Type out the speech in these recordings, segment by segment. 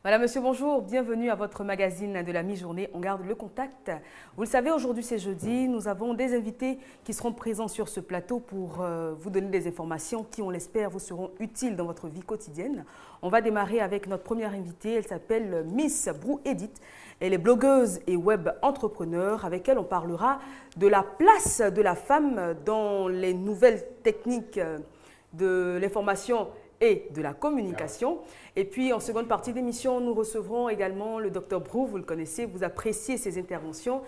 Madame, Monsieur, bonjour, bienvenue à votre magazine de la mi-journée. On garde le contact. Vous le savez, aujourd'hui c'est jeudi, nous avons des invités qui seront présents sur ce plateau pour vous donner des informations qui, on l'espère, vous seront utiles dans votre vie quotidienne. On va démarrer avec notre première invitée, elle s'appelle Miss Brou Edith. Elle est blogueuse et web entrepreneur. Avec elle, on parlera de la place de la femme dans les nouvelles techniques de l'information et de la communication. Et puis, en seconde partie d'émission, nous recevrons également le docteur Brou. Vous le connaissez, vous appréciez ses interventions.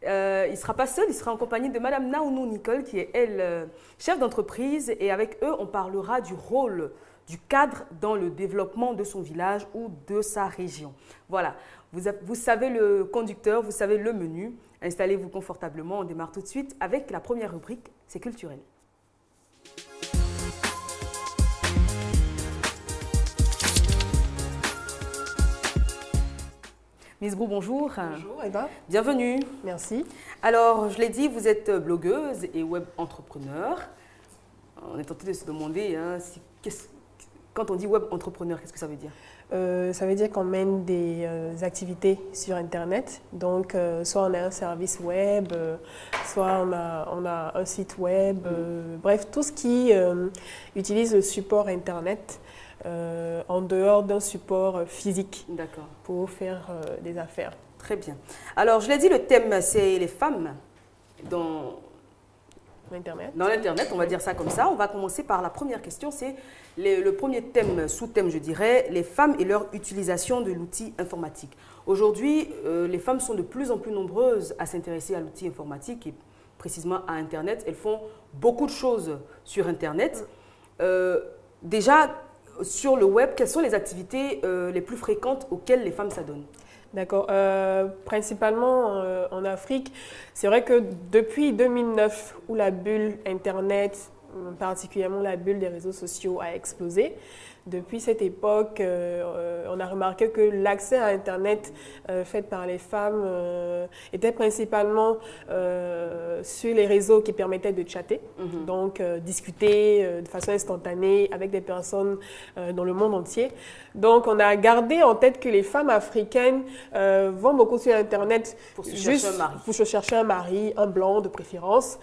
Il ne sera pas seul, il sera en compagnie de Madame Naounou Nicole, qui est, elle, chef d'entreprise. Et avec eux, on parlera du rôle du cadre dans le développement de son village ou de sa région. Voilà, vous savez le conducteur, vous savez le menu. Installez-vous confortablement, on démarre tout de suite avec la première rubrique, c'est culturel. Miss Brou, bonjour. Bonjour, Eva. Bienvenue. Merci. Alors, je l'ai dit, vous êtes blogueuse et web entrepreneur. On est tenté de se demander, quand on dit web entrepreneur, qu'est-ce que ça veut dire? Ça veut dire qu'on mène des activités sur Internet. Donc, soit on a un service web, soit on a un site web. Bref, tout ce qui utilise le support Internet en dehors d'un support physique pour faire des affaires. Très bien. Alors, je l'ai dit, le thème, c'est les femmes dans l'Internet, on va dire ça comme ça. On va commencer par la première question, c'est le premier thème, sous-thème, je dirais, les femmes et leur utilisation de l'outil informatique. Aujourd'hui, les femmes sont de plus en plus nombreuses à s'intéresser à l'outil informatique et précisément à Internet. Elles font beaucoup de choses sur Internet. Déjà, sur le web, quelles sont les activités les plus fréquentes auxquelles les femmes s'adonnent? D'accord. Principalement en Afrique, c'est vrai que depuis 2009, où la bulle Internet, particulièrement la bulle des réseaux sociaux, a explosé, depuis cette époque, on a remarqué que l'accès à Internet fait par les femmes était principalement sur les réseaux qui permettaient de chatter, donc discuter de façon instantanée avec des personnes dans le monde entier. Donc, on a gardé en tête que les femmes africaines vont beaucoup sur Internet pour se chercher un mari, un blanc de préférence.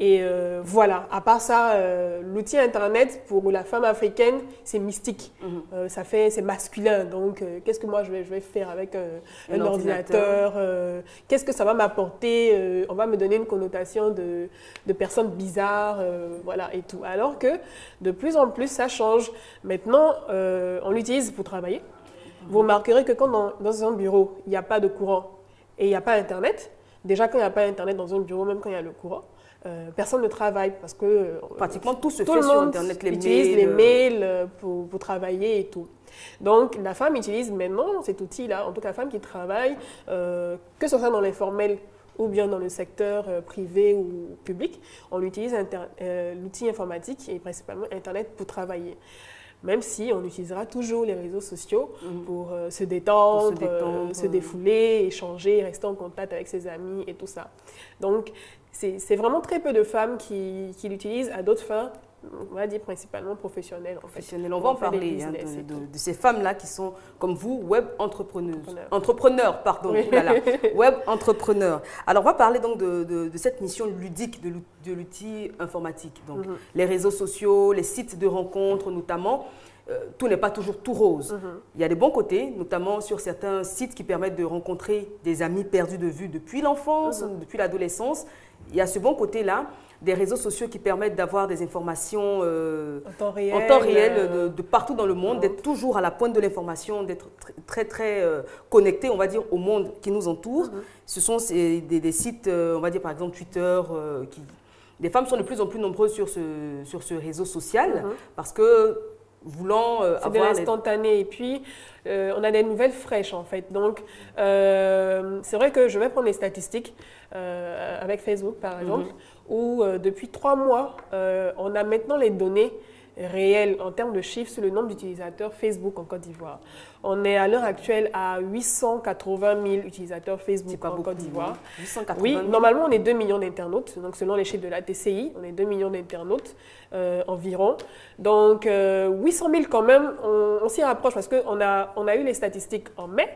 Et voilà, à part ça, l'outil Internet pour la femme africaine, c'est mystique. C'est masculin. Donc, qu'est-ce que moi je vais faire avec un ordinateur qu'est-ce que ça va m'apporter on va me donner une connotation de personne bizarre, voilà, et tout. Alors que de plus en plus, ça change. Maintenant, on l'utilise pour travailler. Vous remarquerez que quand dans un bureau, il n'y a pas de courant et il n'y a pas Internet, déjà quand il n'y a pas Internet dans un bureau, même quand il y a le courant, personne ne travaille parce que pratiquement tout se fait sur Internet, les mails pour travailler et tout. Donc, la femme utilise maintenant cet outil-là, en tout cas la femme qui travaille, que ce soit dans l'informel ou bien dans le secteur privé ou public, on utilise l'outil informatique et principalement Internet pour travailler. Même si on utilisera toujours les réseaux sociaux pour se détendre, se défouler, échanger, rester en contact avec ses amis et tout ça. Donc, c'est vraiment très peu de femmes qui l'utilisent à d'autres fins, on va dire principalement professionnelles. On va en parler de ces femmes-là qui sont, comme vous, web entrepreneurs, pardon. Oui. Voilà, web entrepreneurs. Alors, on va parler donc de cette mission ludique de l'outil informatique. Donc, les réseaux sociaux, les sites de rencontres notamment. Tout n'est pas toujours tout rose. Il y a des bons côtés, notamment sur certains sites qui permettent de rencontrer des amis perdus de vue depuis l'enfance ou depuis l'adolescence. Il y a ce bon côté-là, des réseaux sociaux qui permettent d'avoir des informations en temps réel de partout dans le monde, d'être toujours à la pointe de l'information, d'être très connecté, on va dire, au monde qui nous entoure. Ce sont des sites, on va dire par exemple Twitter, des femmes sont de plus en plus nombreuses sur ce réseau social parce que voulant c'est de l'instantané. Et puis, on a des nouvelles fraîches, en fait. Donc, c'est vrai que je vais prendre les statistiques avec Facebook, par exemple, où depuis 3 mois, on a maintenant les données réel en termes de chiffres sur le nombre d'utilisateurs Facebook en Côte d'Ivoire. On est à l'heure actuelle à 880 000 utilisateurs Facebook en Côte d'Ivoire. 880 oui, 000. normalement on est 2 millions d'internautes, donc selon les chiffres de la TCI, on est 2 millions d'internautes environ. Donc 800 000 quand même, on s'y rapproche parce qu'on a eu les statistiques en mai,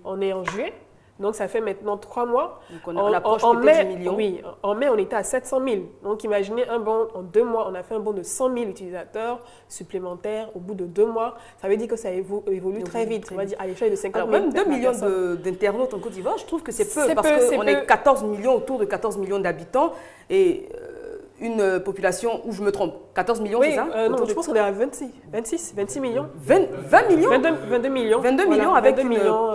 on est en juillet. Donc, ça fait maintenant 3 mois. Donc, on approche peut-être du million. Oui, en mai, on était à 700 000. Donc, imaginez un bond, en 2 mois, on a fait un bond de 100 000 utilisateurs supplémentaires au bout de 2 mois. Ça veut dire que ça évolue très vite. On va dire à l'échelle de 50 000. Alors, même 2 millions d'internautes en Côte d'Ivoire, je trouve que c'est peu. Parce qu'on est 14 millions, autour de 14 millions d'habitants. Et une population, où je me trompe, 14 millions, oui, c'est ça non, je pense qu'on est à 26 millions. 20 millions 22 millions. 22 millions voilà, avec 22 millions,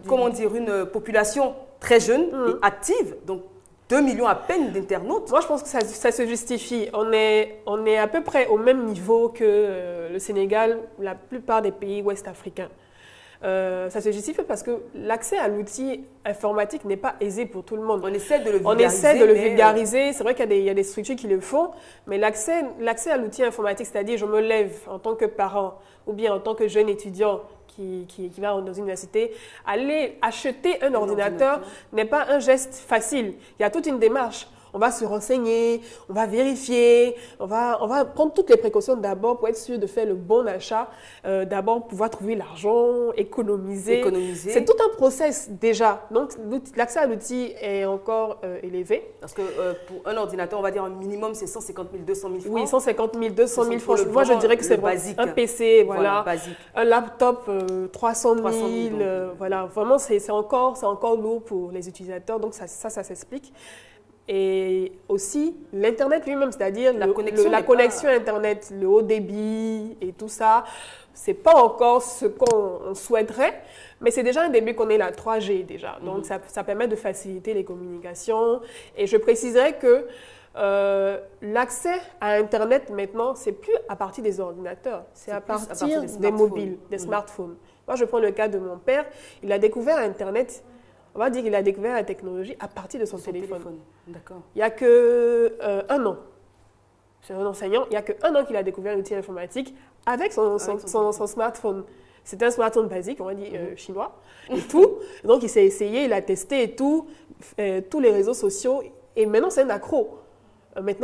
comment dire, une population très jeune et active. Donc, 2 millions à peine d'internautes. Moi, je pense que ça se justifie. On est à peu près au même niveau que le Sénégal, la plupart des pays ouest-africains. Ça se justifie parce que l'accès à l'outil informatique n'est pas aisé pour tout le monde. On essaie de le vulgariser. On essaie de le vulgariser. C'est vrai qu'il y a des structures qui le font, mais l'accès à l'outil informatique, c'est-à-dire je me lève en tant que parent ou bien en tant que jeune étudiant qui va dans une université, aller acheter un ordinateur n'est pas un geste facile. Il y a toute une démarche. On va se renseigner, on va vérifier, on va prendre toutes les précautions d'abord pour être sûr de faire le bon achat, d'abord pouvoir trouver l'argent, économiser. C'est tout un process déjà. Donc l'accès à l'outil est encore élevé. Parce que pour un ordinateur, on va dire un minimum, c'est 150 000, 200 000 francs. Oui, 150 000, 200 000 francs. Moi, je dirais que c'est un PC, voilà, un laptop, 300 000, voilà. Vraiment, c'est encore lourd pour les utilisateurs. Donc ça s'explique. Et aussi l'Internet lui-même, c'est-à-dire la connexion Internet, le haut débit et tout ça, c'est pas encore ce qu'on souhaiterait, mais c'est déjà un début qu'on ait la 3G déjà. Donc ça permet de faciliter les communications. Et je préciserai que l'accès à Internet maintenant, c'est plus à partir des ordinateurs, c'est à partir des mobiles, des smartphones. Moi, je prends le cas de mon père, il a découvert Internet. On va dire qu'il a découvert la technologie à partir de son téléphone. D'accord. Il n'y a que 1 an. C'est un enseignant. Il n'y a que 1 an qu'il a découvert l'outil informatique avec son smartphone. C'est un smartphone basique, on va dire chinois, et tout. Donc, il s'est essayé, il a testé et tout, tous les réseaux sociaux. Et maintenant, c'est un accro. Mais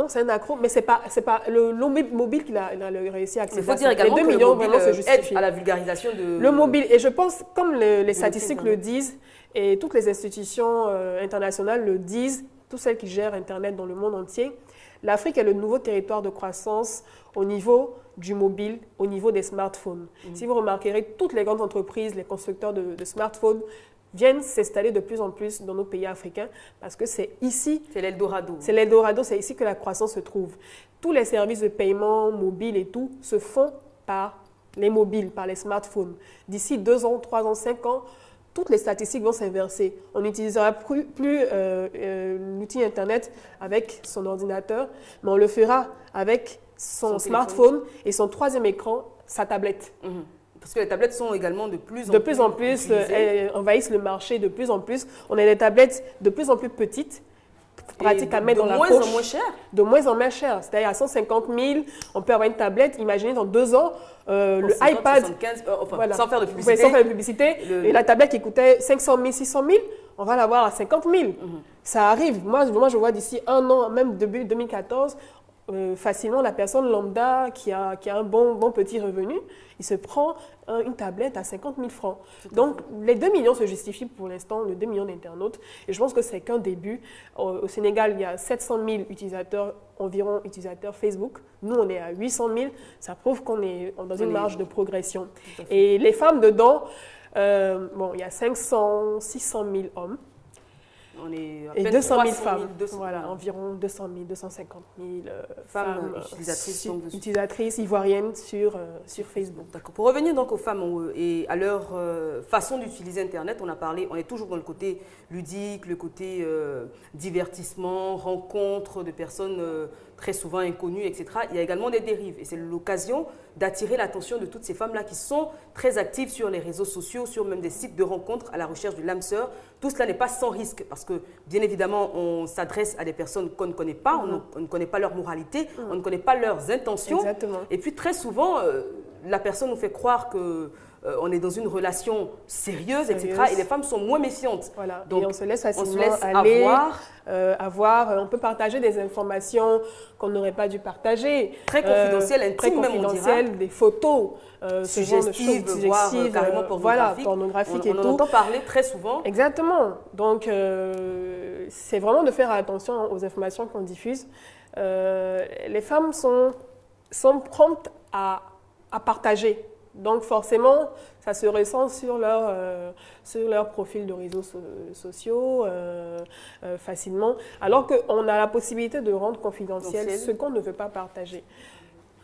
c'est pas le mobile qu'il a réussi à accéder. Il faut dire également que 2 millions, le mobile aide à la vulgarisation de... Le mobile, et je pense, comme les statistiques le disent, et toutes les institutions internationales le disent, toutes celles qui gèrent Internet dans le monde entier, l'Afrique est le nouveau territoire de croissance au niveau du mobile, au niveau des smartphones. Si vous remarquerez, toutes les grandes entreprises, les constructeurs de smartphones, viennent s'installer de plus en plus dans nos pays africains parce que c'est ici... C'est l'Eldorado. C'est l'Eldorado, c'est ici que la croissance se trouve. Tous les services de paiement, mobile et tout, se font par les mobiles, par les smartphones. D'ici 2 ans, 3 ans, 5 ans, toutes les statistiques vont s'inverser. On n'utilisera plus l'outil Internet avec son ordinateur, mais on le fera avec son smartphone et son 3e écran, sa tablette. Parce que les tablettes sont également de plus en plus envahissent le marché de plus en plus. On a des tablettes de plus en plus petites, pratiques à mettre dans la poche. De moins en moins cher. De moins en moins cher. C'est-à-dire à 150 000, on peut avoir une tablette. Imaginez dans 2 ans, le 50, iPad, 75, voilà, sans faire de publicité. Sans faire de publicité. Et la tablette qui coûtait 500 000, 600 000, on va l'avoir à 50 000. Ça arrive. Moi, je vois d'ici 1 an, même début 2014, facilement la personne lambda qui a un bon petit revenu, il se prend une tablette à 50 000 francs. Donc les 2 millions se justifient pour l'instant, les 2 millions d'internautes. Et je pense que c'est qu'un début. Au Sénégal, il y a 700 000 utilisateurs, environ utilisateurs Facebook. Nous, on est à 800 000. Ça prouve qu'on est dans une marge de progression. Et les femmes dedans, il y a 500, 600 000 hommes. On est à et peine 200 000 300 000, femmes, 200 000. voilà, environ 200 000, 250 000 femmes utilisatrices ivoiriennes sur Facebook. D'accord. Pour revenir donc aux femmes et à leur façon d'utiliser Internet, on est toujours dans le côté ludique, le côté divertissement, rencontre de personnes très souvent inconnues, etc., il y a également des dérives. Et c'est l'occasion d'attirer l'attention de toutes ces femmes-là qui sont très actives sur les réseaux sociaux, sur même des sites de rencontres à la recherche de l'âme sœur. Tout cela n'est pas sans risque parce que, bien évidemment, on s'adresse à des personnes qu'on ne connaît pas, on ne connaît pas leur moralité, on ne connaît pas leurs intentions. Exactement. Et puis, très souvent, la personne nous fait croire que on est dans une relation sérieuse, etc. Et les femmes sont moins méfiantes. Voilà. Donc, et on se laisse facilement aller, on peut partager des informations qu'on n'aurait pas dû partager. Très confidentielles, intimes, très confidentielles, des photos, suggestives, voire carrément pornographiques. Pornographiques et tout. On en entend parler très souvent. Exactement. Donc, c'est vraiment de faire attention aux informations qu'on diffuse. Les femmes sont promptes à partager. Donc forcément, ça se ressent sur leur profil de réseaux sociaux facilement, alors qu'on a la possibilité de rendre confidentiel ce qu'on ne veut pas partager.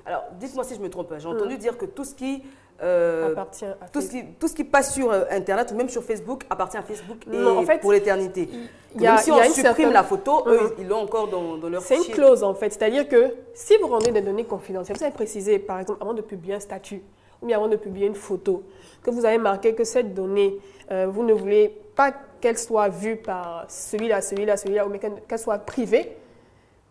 Alors, dites-moi si je me trompe, j'ai entendu dire que tout ce qui appartient tout ce qui passe sur Internet ou même sur Facebook appartient à Facebook non, et en fait, pour l'éternité. Même si on supprime la photo, eux, ils l'ont encore dans leur fichier. C'est une clause en fait, c'est-à-dire que si vous rendez des données confidentielles, vous avez précisé par exemple avant de publier un statut, ou bien avant de publier une photo, que vous avez marqué que cette donnée, vous ne voulez pas qu'elle soit vue par celui-là, ou bien qu'elle soit privée,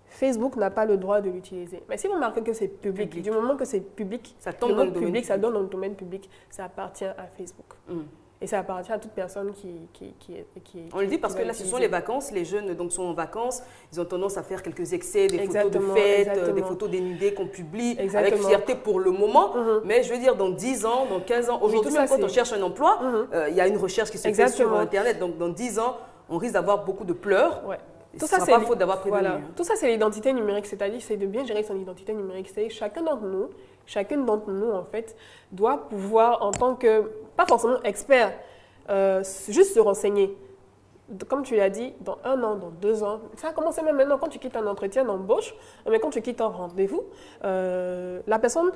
Facebook n'a pas le droit de l'utiliser. Mais si vous marquez que c'est public, du moment que c'est public, ça tombe dans le domaine public, ça donne dans le domaine public, ça appartient à Facebook. Et ça appartient à toute personne qui on le dit parce que là, ce sont les vacances, les jeunes donc, sont en vacances, ils ont tendance à faire quelques excès, des photos de fêtes, des photos dénudées qu'on publie avec fierté pour le moment. Mais je veux dire, dans 10 ans, dans 15 ans, aujourd'hui, même quand on cherche un emploi, il y a une recherche qui se fait sur Internet. Donc, dans 10 ans, on risque d'avoir beaucoup de pleurs. Tout ça, c'est pas faute d'avoir prévenu. Voilà. Tout ça, c'est l'identité numérique, c'est-à-dire c'est de bien gérer son identité numérique. C'est chacune d'entre nous, en fait, doit pouvoir, en tant que, pas forcément expert, juste se renseigner. Comme tu l'as dit, dans 1 an, dans 2 ans, ça a commencé même maintenant quand tu quittes un entretien d'embauche, mais quand tu quittes un rendez-vous, la personne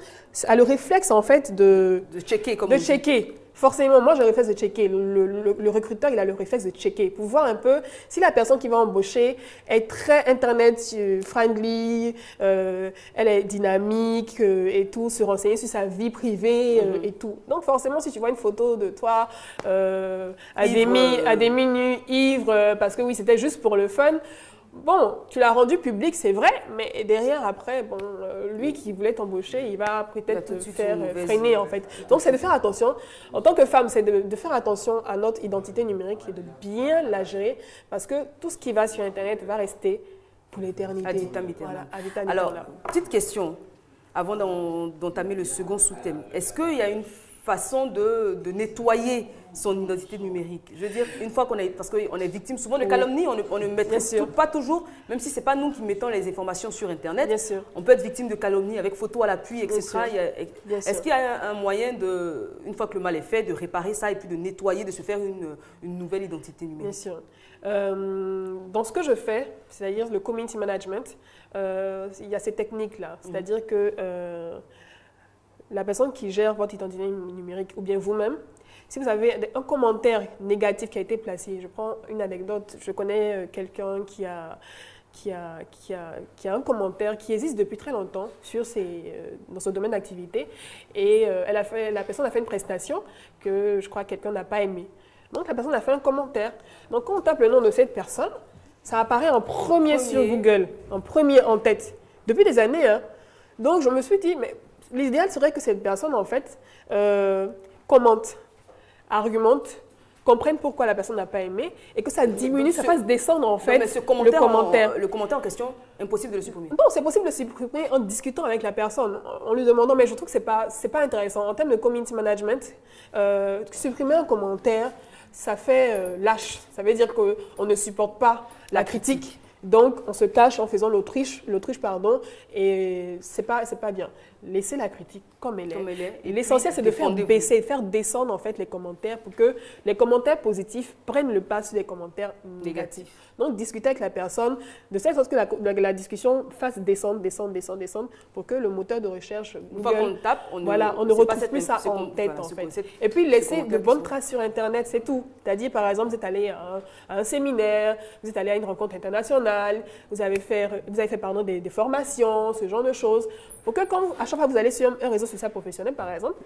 a le réflexe, en fait, de checker. Forcément, moi, j'ai le réflexe de checker. Le recruteur, il a le réflexe de checker pour voir un peu si la personne qui va embaucher est très internet-friendly, elle est dynamique et tout, se renseigner sur sa vie privée et tout. Donc, forcément, si tu vois une photo de toi à demi nu, ivre, parce que oui, c'était juste pour le fun, bon, tu l'as rendu public, c'est vrai, mais derrière, après, bon, lui qui voulait t'embaucher, il va peut-être te faire freiner, en fait. Donc, c'est de faire attention. En tant que femme, c'est de faire attention à notre identité numérique et de bien la gérer, parce que tout ce qui va sur Internet va rester pour l'éternité. Ad vitam aeternam. Voilà, ad vitam Alors, aeternam. petite question, avant d'entamer le second sous-thème. Est-ce qu'il y a une façon de nettoyer son identité numérique? Je veux dire, une fois qu'on est, parce qu'on est victime souvent de calomnies, on ne maîtrise pas toujours, même si ce n'est pas nous qui mettons les informations sur Internet, on peut être victime de calomnies avec photos à l'appui, etc. Est-ce qu'il y a un moyen, une fois que le mal est fait, de réparer ça et puis de nettoyer, de se faire une nouvelle identité numérique? Bien sûr. Dans ce que je fais, c'est-à-dire le community management, il y a ces techniques-là. C'est-à-dire que la personne qui gère votre identité numérique, ou bien vous-même, si vous avez un commentaire négatif qui a été placé, je prends une anecdote, je connais quelqu'un qui a un commentaire qui existe depuis très longtemps dans ce domaine d'activité, et la personne a fait une prestation que je crois que quelqu'un n'a pas aimée. Donc la personne a fait un commentaire. Donc quand on tape le nom de cette personne, ça apparaît en premier sur Google, en premier en tête, depuis des années. Hein. Donc je me suis dit, mais l'idéal serait que cette personne, en fait, commente, argumente, comprenne pourquoi la personne n'a pas aimé et que ça diminue, ça fasse descendre, en fait, le commentaire. Le commentaire en question, impossible de le supprimer. Non, c'est possible de le supprimer en discutant avec la personne, en lui demandant, mais je trouve que ce n'est pas intéressant. En termes de community management, supprimer un commentaire, ça fait lâche. Ça veut dire qu'on ne supporte pas la critique. Donc, on se cache en faisant l'autruche, et c'est pas bien. laissez la critique comme elle est. Comme elle est. Et l'essentiel, c'est de faire baisser, de faire descendre en fait les commentaires pour que les commentaires positifs prennent le pas sur les commentaires négatifs. Donc, discuter avec la personne de telle sorte que la discussion fasse descendre pour que le moteur de recherche Google, une fois qu'on tape, on ne retrouve plus ça en tête en fait. Et puis, laisser de bonnes traces sur Internet, c'est tout. C'est-à-dire, par exemple, vous êtes allé à un séminaire, vous êtes allé à une rencontre internationale, vous avez fait des formations, ce genre de choses. Pour que à chaque fois que vous allez sur un réseau social professionnel, par exemple,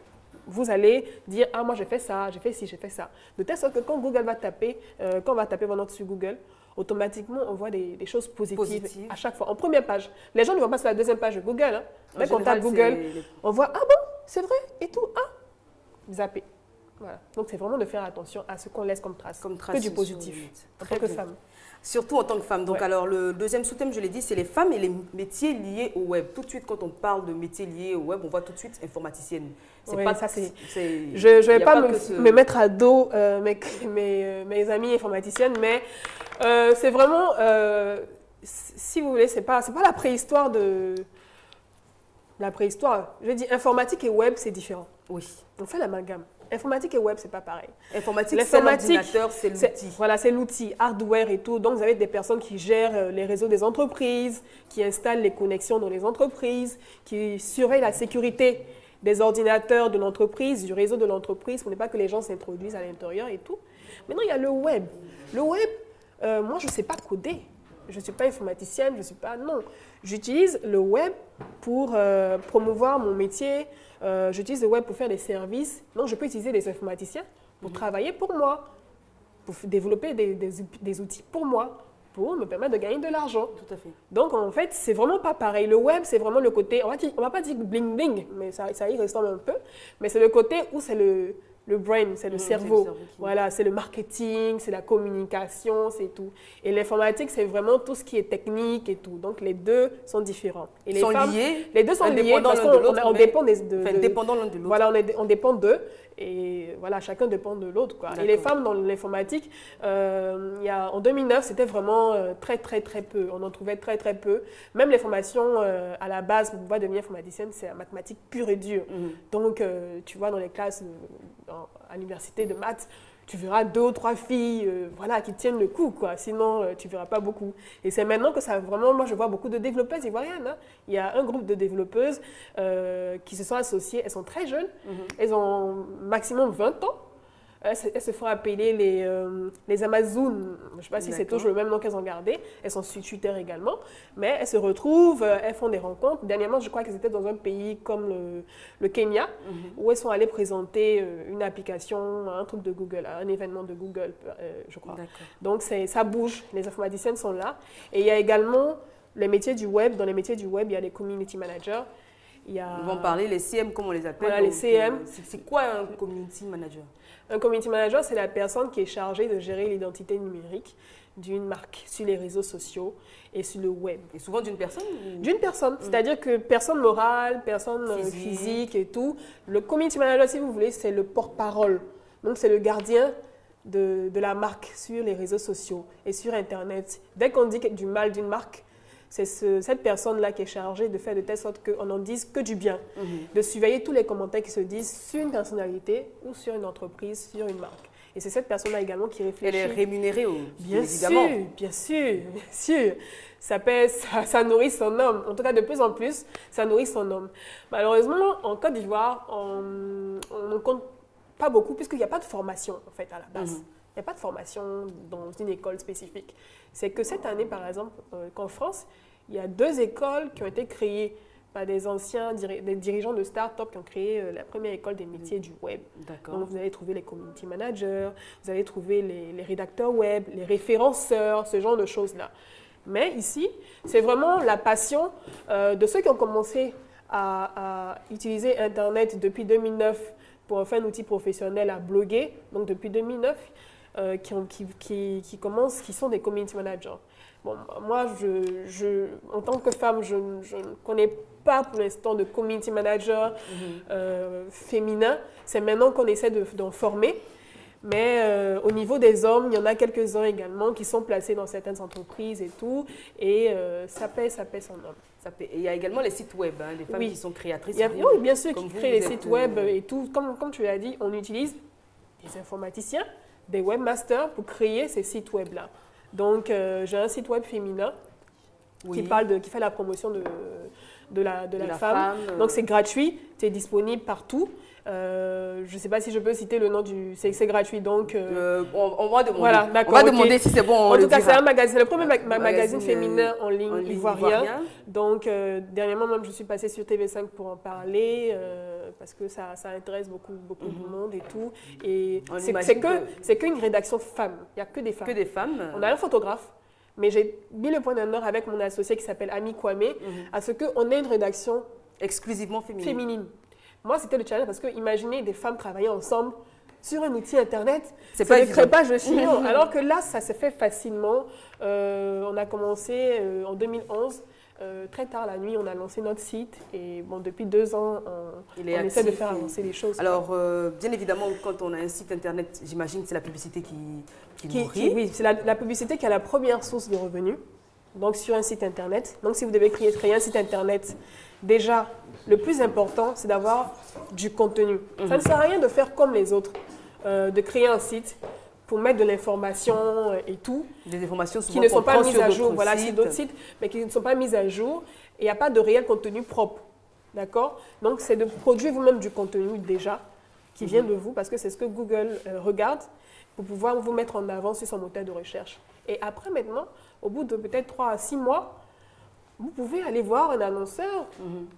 vous allez dire « Ah, moi, j'ai fait ça, j'ai fait ci, j'ai fait ça ». De telle sorte que quand Google va taper, quand on va taper votre nom sur Google, automatiquement, on voit des choses positives à chaque fois. En première page. Les gens ne vont pas sur la deuxième page de Google. Hein. Dès qu'on tape Google, on voit « Ah bon, c'est vrai ?» et tout. « Ah !» Zapper. Voilà. Donc, c'est vraiment de faire attention à ce qu'on laisse comme trace que du positif, en tant que femme. Surtout en tant que femme. Donc, alors, le deuxième sous-thème, je l'ai dit, c'est les femmes et les métiers liés au web. Tout de suite, quand on parle de métiers liés au web, on voit tout de suite informaticienne. Oui, pas ça, je ne vais pas me mettre à dos mes amies informaticiennes, mais c'est vraiment, si vous voulez, c'est pas la préhistoire de... La préhistoire, je dis informatique et web, c'est différent. Oui. On fait l'amalgame. Informatique et web, c'est pas pareil. Informatique, c'est l'ordinateur, c'est l'outil. Voilà, c'est l'outil, hardware et tout. Donc, vous avez des personnes qui gèrent les réseaux des entreprises, qui installent les connexions dans les entreprises, qui surveillent la sécurité des ordinateurs de l'entreprise, du réseau de l'entreprise, pour ne pas que les gens s'introduisent à l'intérieur et tout. Maintenant, il y a le web. Le web, moi, je ne sais pas coder. Je ne suis pas informaticienne, je ne suis pas... Non. J'utilise le web pour promouvoir mon métier. J'utilise le web pour faire des services. Donc, je peux utiliser des informaticiens pour travailler pour moi, pour développer des outils pour moi, pour me permettre de gagner de l'argent. Tout à fait. Donc, en fait, c'est vraiment pas pareil. Le web, c'est vraiment le côté... On va pas dire bling-bling, mais ça y ressemble un peu. Mais c'est le côté où c'est le brain, c'est le cerveau. Voilà, c'est le marketing, c'est la communication, c'est tout. Et l'informatique, c'est vraiment tout ce qui est technique et tout. Donc, les deux sont différents. Et les femmes, liés. Les deux sont liés parce qu'on dépend dépendant l'un de l'autre. Voilà, on dépend d'eux. Et voilà, chacun dépend de l'autre. Et les femmes dans l'informatique, en 2009, c'était vraiment très peu. On en trouvait très peu. Même les formations à la base pour pouvoir devenir informaticienne, c'est la mathématique pure et dure. Donc, tu vois, dans les classes à l'université de maths, tu verras 2 ou 3 filles qui tiennent le coup, quoi. Sinon, tu ne verras pas beaucoup. Et c'est maintenant que ça vraiment, moi je vois beaucoup de développeuses ivoiriennes. Hein. Il y a un groupe de développeuses qui se sont associées, elles sont très jeunes, elles ont maximum 20 ans. Elles se font appeler les Amazones. Je ne sais pas si c'est toujours le même nom qu'elles ont gardé. Elles sont sur Twitter également. Mais elles se retrouvent, elles font des rencontres. Dernièrement, je crois qu'elles étaient dans un pays comme le Kenya, où elles sont allées présenter une application, un truc de Google, un événement de Google, je crois. Donc, ça bouge. Les informaticiennes sont là. Et il y a également les métiers du web. Dans les métiers du web, il y a les community managers. Ils vont parler les CM, comme on les appelle. Voilà, les CM. C'est quoi un community manager? Un community manager, c'est la personne qui est chargée de gérer l'identité numérique d'une marque sur les réseaux sociaux et sur le web. Et souvent d'une personne? D'une personne, c'est-à-dire que personne morale, personne physique et tout. Le community manager, si vous voulez, c'est le porte-parole. Donc, c'est le gardien de la marque sur les réseaux sociaux et sur Internet. Dès qu'on dit du mal d'une marque, c'est cette personne-là qui est chargée de faire de telle sorte qu'on n'en dise que du bien, de surveiller tous les commentaires qui se disent sur une personnalité ou sur une entreprise, sur une marque. Et c'est cette personne-là également qui réfléchit. Elle est rémunérée, évidemment. Bien sûr. Ça nourrit son homme. En tout cas, de plus en plus, ça nourrit son homme. Malheureusement, en Côte d'Ivoire, on ne compte pas beaucoup puisqu'il n'y a pas de formation, en fait, à la base. Il n'y a pas de formation dans une école spécifique. C'est que cette année, par exemple, qu'en France, il y a 2 écoles qui ont été créées par des des dirigeants de start-up qui ont créé la première école des métiers du web. Donc, vous allez trouver les community managers, vous allez trouver les rédacteurs web, les référenceurs, ce genre de choses-là. Mais ici, c'est vraiment la passion de ceux qui ont commencé à utiliser Internet depuis 2009 pour en faire un outil professionnel à bloguer. Donc, depuis 2009, qui sont des community managers. Bon, moi, en tant que femme, je ne connais pas pour l'instant de community manager féminin. C'est maintenant qu'on essaie d'en former. Mais au niveau des hommes, il y en a quelques-uns également qui sont placés dans certaines entreprises et tout. Et ça paie son homme. Il y a également les sites web, hein, des femmes Oui. qui sont créatrices. Oui, bien sûr, Comme qui vous, créent les vous sites êtes, web et tout. Comme tu l'as dit, on utilise des informaticiens, des webmasters pour créer ces sites web-là. Donc, j'ai un site web féminin oui. qui fait la promotion de la femme. Donc, c'est gratuit, c'est disponible partout. Je ne sais pas si je peux citer le nom du... C'est gratuit, donc... on va demander, voilà, on va demander si c'est bon. En tout cas, c'est un magazine, le premier magazine féminin en ligne ivoirien. Donc, dernièrement, même, je suis passée sur TV5 pour en parler, parce que ça intéresse beaucoup de monde et tout. Et c'est qu'une rédaction femme, il n'y a que des femmes. Que des femmes. On a un photographe, mais j'ai mis le point d'honneur avec mon associé qui s'appelle Ami Kwame, à ce qu'on ait une rédaction exclusivement féminine. Moi, c'était le challenge parce que imaginez des femmes travailler ensemble sur un outil Internet, c'est pas le crépage de chignon. Alors que là, ça s'est fait facilement. On a commencé en 2011. Très tard la nuit, on a lancé notre site. Et bon, depuis 2 ans, on essaie de faire avancer les choses. Alors, bien évidemment, quand on a un site Internet, j'imagine que c'est la publicité qui nourrit. Oui, c'est la publicité qui est la première source de revenus. Donc, sur un site Internet. Donc, si vous devez créer un site Internet, déjà, le plus important, c'est d'avoir du contenu. Ça ne sert à rien de faire comme les autres, de créer un site pour mettre de l'information et tout. Des informations qui ne sont pas mises à jour. Voilà, sur d'autres sites, mais qui ne sont pas mises à jour. Et il n'y a pas de réel contenu propre. D'accord? Donc, c'est de produire vous-même du contenu déjà, qui vient de vous, parce que c'est ce que Google regarde, pour pouvoir vous mettre en avant sur son moteur de recherche. Et après, maintenant, au bout de peut-être 3 à 6 mois, vous pouvez aller voir un annonceur,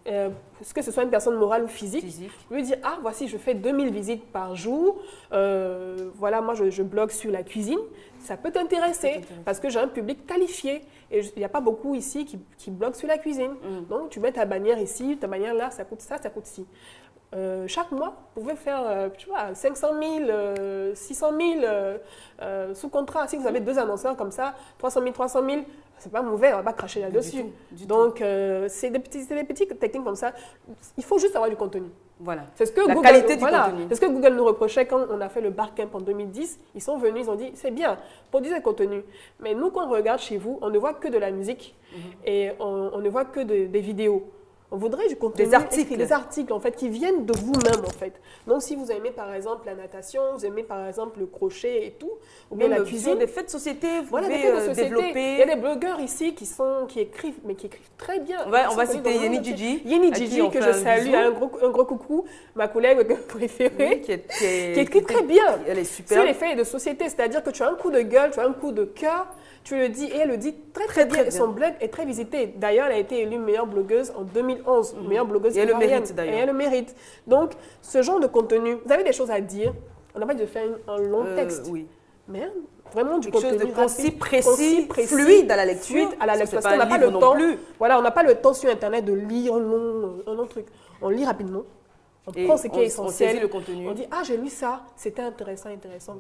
que ce soit une personne morale ou physique, lui dire, ah, voici, je fais 2000 visites par jour, voilà, moi, je blogue sur la cuisine, ça peut t'intéresser, parce que j'ai un public qualifié, et il n'y a pas beaucoup ici qui bloguent sur la cuisine. Donc, tu mets ta bannière ici, ta bannière là, ça coûte ça coûte ci. Chaque mois, vous pouvez faire 500 000, 600 000 sous contrat. Si vous avez 2 annonceurs comme ça, 300 000, 300 000, c'est pas mauvais, on va pas cracher là-dessus. Donc, c'est des petites techniques comme ça. Il faut juste avoir du contenu. Voilà. C'est ce que la qualité du contenu. C'est ce que Google nous reprochait quand on a fait le Barcamp en 2010. Ils sont venus, ils ont dit, c'est bien, produisez du contenu. Mais nous, quand on regarde chez vous, on ne voit que de la musique et on ne voit que des vidéos. On voudrait du contenu, des articles en fait, qui viennent de vous-même en fait. Donc si vous aimez par exemple la natation, vous aimez par exemple le crochet et tout, ou bien la cuisine. Des faits de société, vous pouvez développer. Il y a des blogueurs ici qui écrivent très bien. Ouais, on va citer Yeni Djidji. Yeni Djidji, que je salue, un gros coucou, ma collègue préférée, qui écrit très bien. Elle est super. C'est les faits de société, c'est-à-dire que tu as un coup de gueule, tu as un coup de cœur, tu le dis et elle le dit très bien. Son blog est très visité. D'ailleurs, elle a été élue meilleure blogueuse en 2011. Meilleure blogueuse ivoirienne. Et elle le mérite d'ailleurs. Et elle le mérite. Donc, ce genre de contenu, vous avez des choses à dire. On n'a pas de faire un long texte. Oui. Mais vraiment du quelque contenu chose de concis, précis, fluide à la lecture. Parce qu'on n'a pas le temps. Voilà, on n'a pas le temps sur Internet de lire un long truc. On lit rapidement. On prend ce qui est essentiel. On saisit le contenu. On dit, ah, j'ai lu ça, c'était intéressant.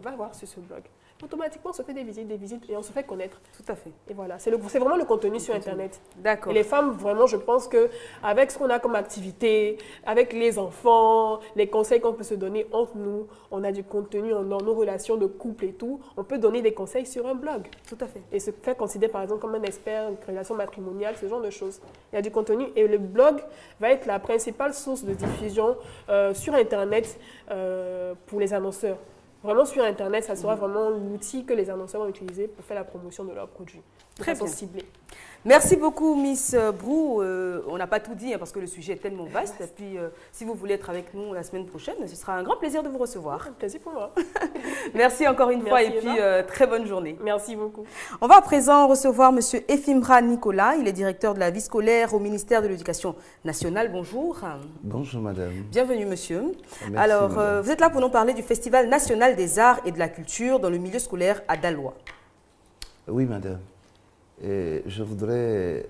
Va voir sur ce blog. Automatiquement, on se fait des visites et on se fait connaître. Tout à fait. Et voilà, c'est vraiment le contenu sur Internet. D'accord. Et les femmes, vraiment, je pense qu'avec ce qu'on a comme activité, avec les enfants, les conseils qu'on peut se donner entre nous, on a du contenu dans nos relations de couple et tout, on peut donner des conseils sur un blog. Tout à fait. Et se faire considérer, par exemple, comme un expert en relation matrimoniale, ce genre de choses. Il y a du contenu et le blog va être la principale source de diffusion sur Internet pour les annonceurs. Vraiment, sur Internet, ça sera vraiment l'outil que les annonceurs vont utiliser pour faire la promotion de leurs produits. Très bien. Ciblée. Merci beaucoup, Miss Brou. On n'a pas tout dit parce que le sujet est tellement vaste. Et puis, si vous voulez être avec nous la semaine prochaine, ce sera un grand plaisir de vous recevoir. Un plaisir pour moi. Merci encore une fois et puis très bonne journée. Merci beaucoup. On va à présent recevoir M. Efimra Nicolas. Il est directeur de la vie scolaire au ministère de l'Éducation nationale. Bonjour. Bonjour, madame. Bienvenue, monsieur. Merci, alors, madame. Vous êtes là pour nous parler du Festival national des arts et de la culture dans le milieu scolaire à Daloa. Oui, madame. Et je voudrais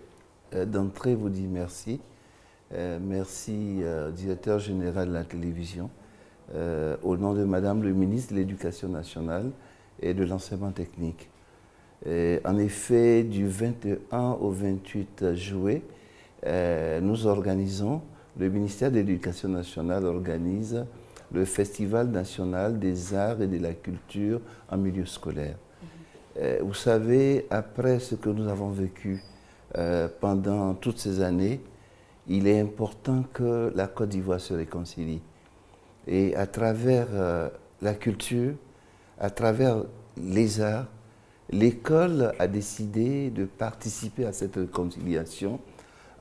d'entrée vous dire merci. Merci, directeur général de la télévision, au nom de madame le ministre de l'Éducation nationale et de l'enseignement technique. Et en effet, du 21 au 28 juillet, nous organisons, le ministère de l'Éducation nationale organise le Festival national des arts et de la culture en milieu scolaire. Vous savez, après ce que nous avons vécu pendant toutes ces années, il est important que la Côte d'Ivoire se réconcilie. Et à travers la culture, à travers les arts, l'école a décidé de participer à cette réconciliation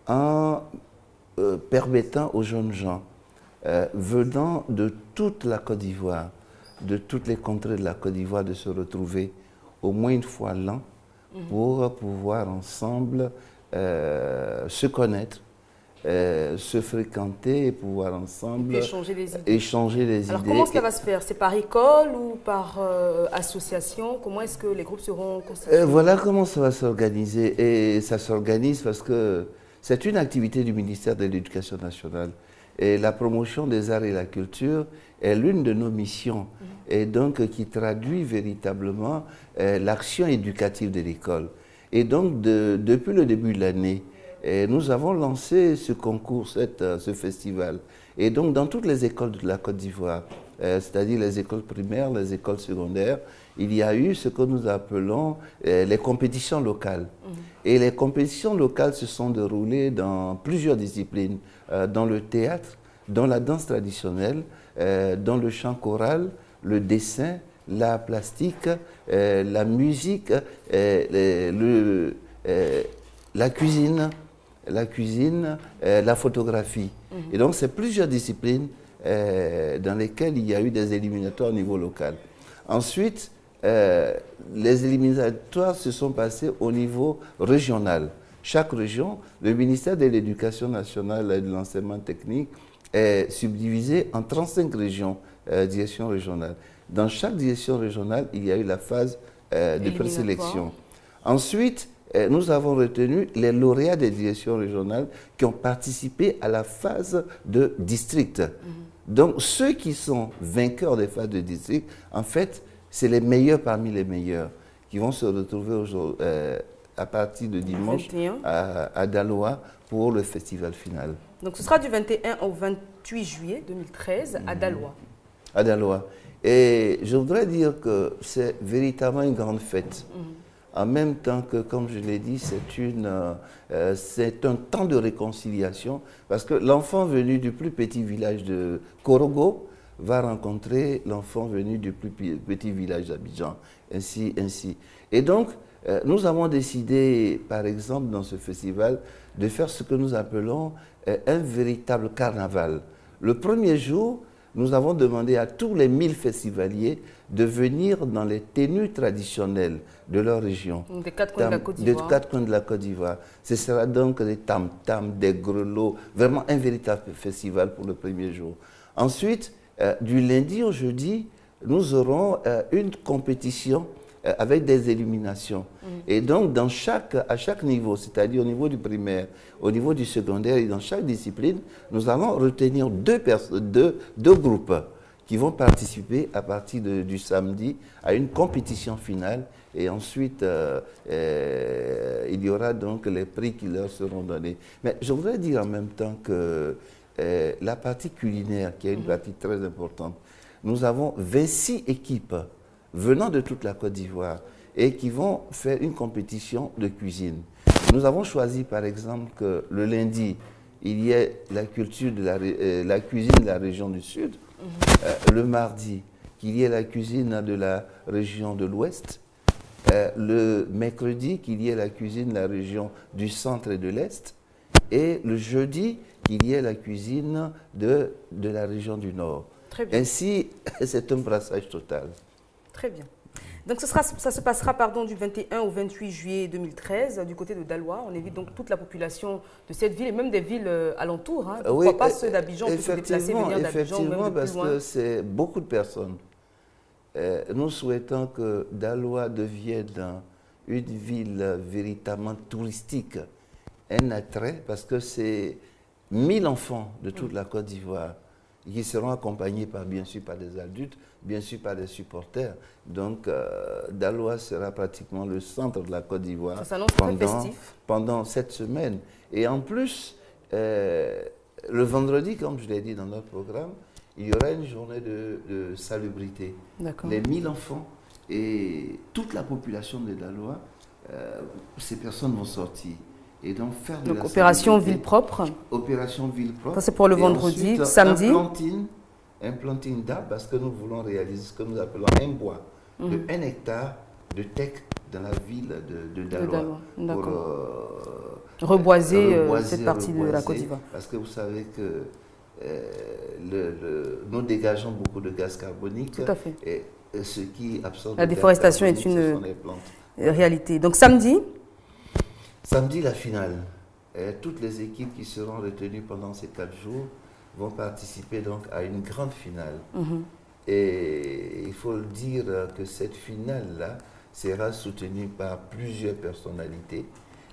en permettant aux jeunes gens venant de toute la Côte d'Ivoire, de toutes les contrées de la Côte d'Ivoire, de se retrouver au moins une fois l'an pour pouvoir ensemble se connaître, se fréquenter et pouvoir ensemble échanger des idées. Alors comment cela va se faire? C'est par école ou par association? Comment est-ce que les groupes seront constitués? Voilà comment ça va s'organiser. Et ça s'organise parce que c'est une activité du ministère de l'Éducation nationale. Et la promotion des arts et la culture est l'une de nos missions et donc qui traduit véritablement l'action éducative de l'école. Et donc depuis le début de l'année, nous avons lancé ce concours, ce festival. Et donc dans toutes les écoles de la Côte d'Ivoire, c'est-à-dire les écoles primaires, les écoles secondaires, il y a eu ce que nous appelons les compétitions locales. Et les compétitions locales se sont déroulées dans plusieurs disciplines, dans le théâtre, dans la danse traditionnelle, dans le chant choral, le dessin, l'art plastique, la musique, la cuisine, la photographie. Et donc, c'est plusieurs disciplines dans lesquelles il y a eu des éliminatoires au niveau local. Ensuite, les éliminatoires se sont passés au niveau régional. Chaque région, le ministère de l'Éducation nationale et de l'enseignement technique est subdivisé en 35 régions, directions régionales. Dans chaque direction régionale, il y a eu la phase de présélection. Ensuite, nous avons retenu les lauréats des directions régionales qui ont participé à la phase de district. Donc, ceux qui sont vainqueurs des phases de district, en fait, c'est les meilleurs parmi les meilleurs qui vont se retrouver aujourd'hui, à partir de dimanche à Daloa pour le festival final. Donc, ce sera du 21 au 28 juillet 2013 à Daloa. À Daloa. Et je voudrais dire que c'est véritablement une grande fête. En même temps que, comme je l'ai dit, c'est un temps de réconciliation parce que l'enfant venu du plus petit village de Korogo va rencontrer l'enfant venu du plus petit village d'Abidjan, ainsi. Et donc, nous avons décidé, par exemple, dans ce festival, de faire ce que nous appelons un véritable carnaval. Le premier jour, nous avons demandé à tous les 1000 festivaliers de venir dans les tenues traditionnelles de leur région. Des quatre coins de la Côte d'Ivoire. Des quatre coins de la Côte d'Ivoire. Ce sera donc des tam-tams, des grelots, vraiment un véritable festival pour le premier jour. Ensuite, du lundi au jeudi, nous aurons une compétition avec des éliminations. Et donc, à chaque niveau, c'est-à-dire au niveau du primaire, au niveau du secondaire et dans chaque discipline, nous allons retenir deux groupes qui vont participer à partir du samedi à une compétition finale. Et ensuite, il y aura donc les prix qui leur seront donnés. Mais je voudrais dire en même temps que la partie culinaire, qui est une partie très importante, nous avons 26 équipes venant de toute la Côte d'Ivoire et qui vont faire une compétition de cuisine. Nous avons choisi par exemple que le lundi, il y ait la cuisine de la région du Sud, le mardi, qu'il y ait la cuisine de la région de l'Ouest, le mercredi, qu'il y ait la cuisine de la région du Centre et de l'Est, et le jeudi, qu'il y ait la cuisine de la région du Nord. Très bien. Ainsi, c'est un brassage total. Très bien. Donc ça se passera du 21 au 28 juillet 2013 du côté de Daloa. On invite donc toute la population de cette ville et même des villes alentours. Hein. Pourquoi pas ceux d'Abidjan qui se déplacer, venir d'Abidjan ou même de plus loin. Parce que c'est beaucoup de personnes. Nous souhaitons que Daloa devienne une ville véritablement touristique, un attrait, parce que c'est 1000 enfants de toute la Côte d'Ivoire qui seront accompagnés bien sûr par des adultes, bien sûr par des supporters. Donc, Daloa sera pratiquement le centre de la Côte d'Ivoire pendant cette semaine. Et en plus, le vendredi, comme je l'ai dit dans notre programme, il y aura une journée de salubrité. Les 1000 enfants et toute la population de Daloa, ces personnes vont sortir. Et donc faire de Donc opération ville propre. Opération ville propre. Ça c'est pour le vendredi, ensuite, samedi. Un planting d'arbres parce que nous voulons réaliser ce que nous appelons un bois de 1 hectare de teck dans la ville de Daloa. Pour reboiser cette partie de la Côte d'Ivoire. Parce que vous savez que nous dégageons beaucoup de gaz carbonique. Tout à fait. Et ce qui absorbe la déforestation est une réalité. Donc samedi. Samedi, la finale. Toutes les équipes qui seront retenues pendant ces 4 jours vont participer donc à une grande finale. Et il faut le dire que cette finale-là sera soutenue par plusieurs personnalités.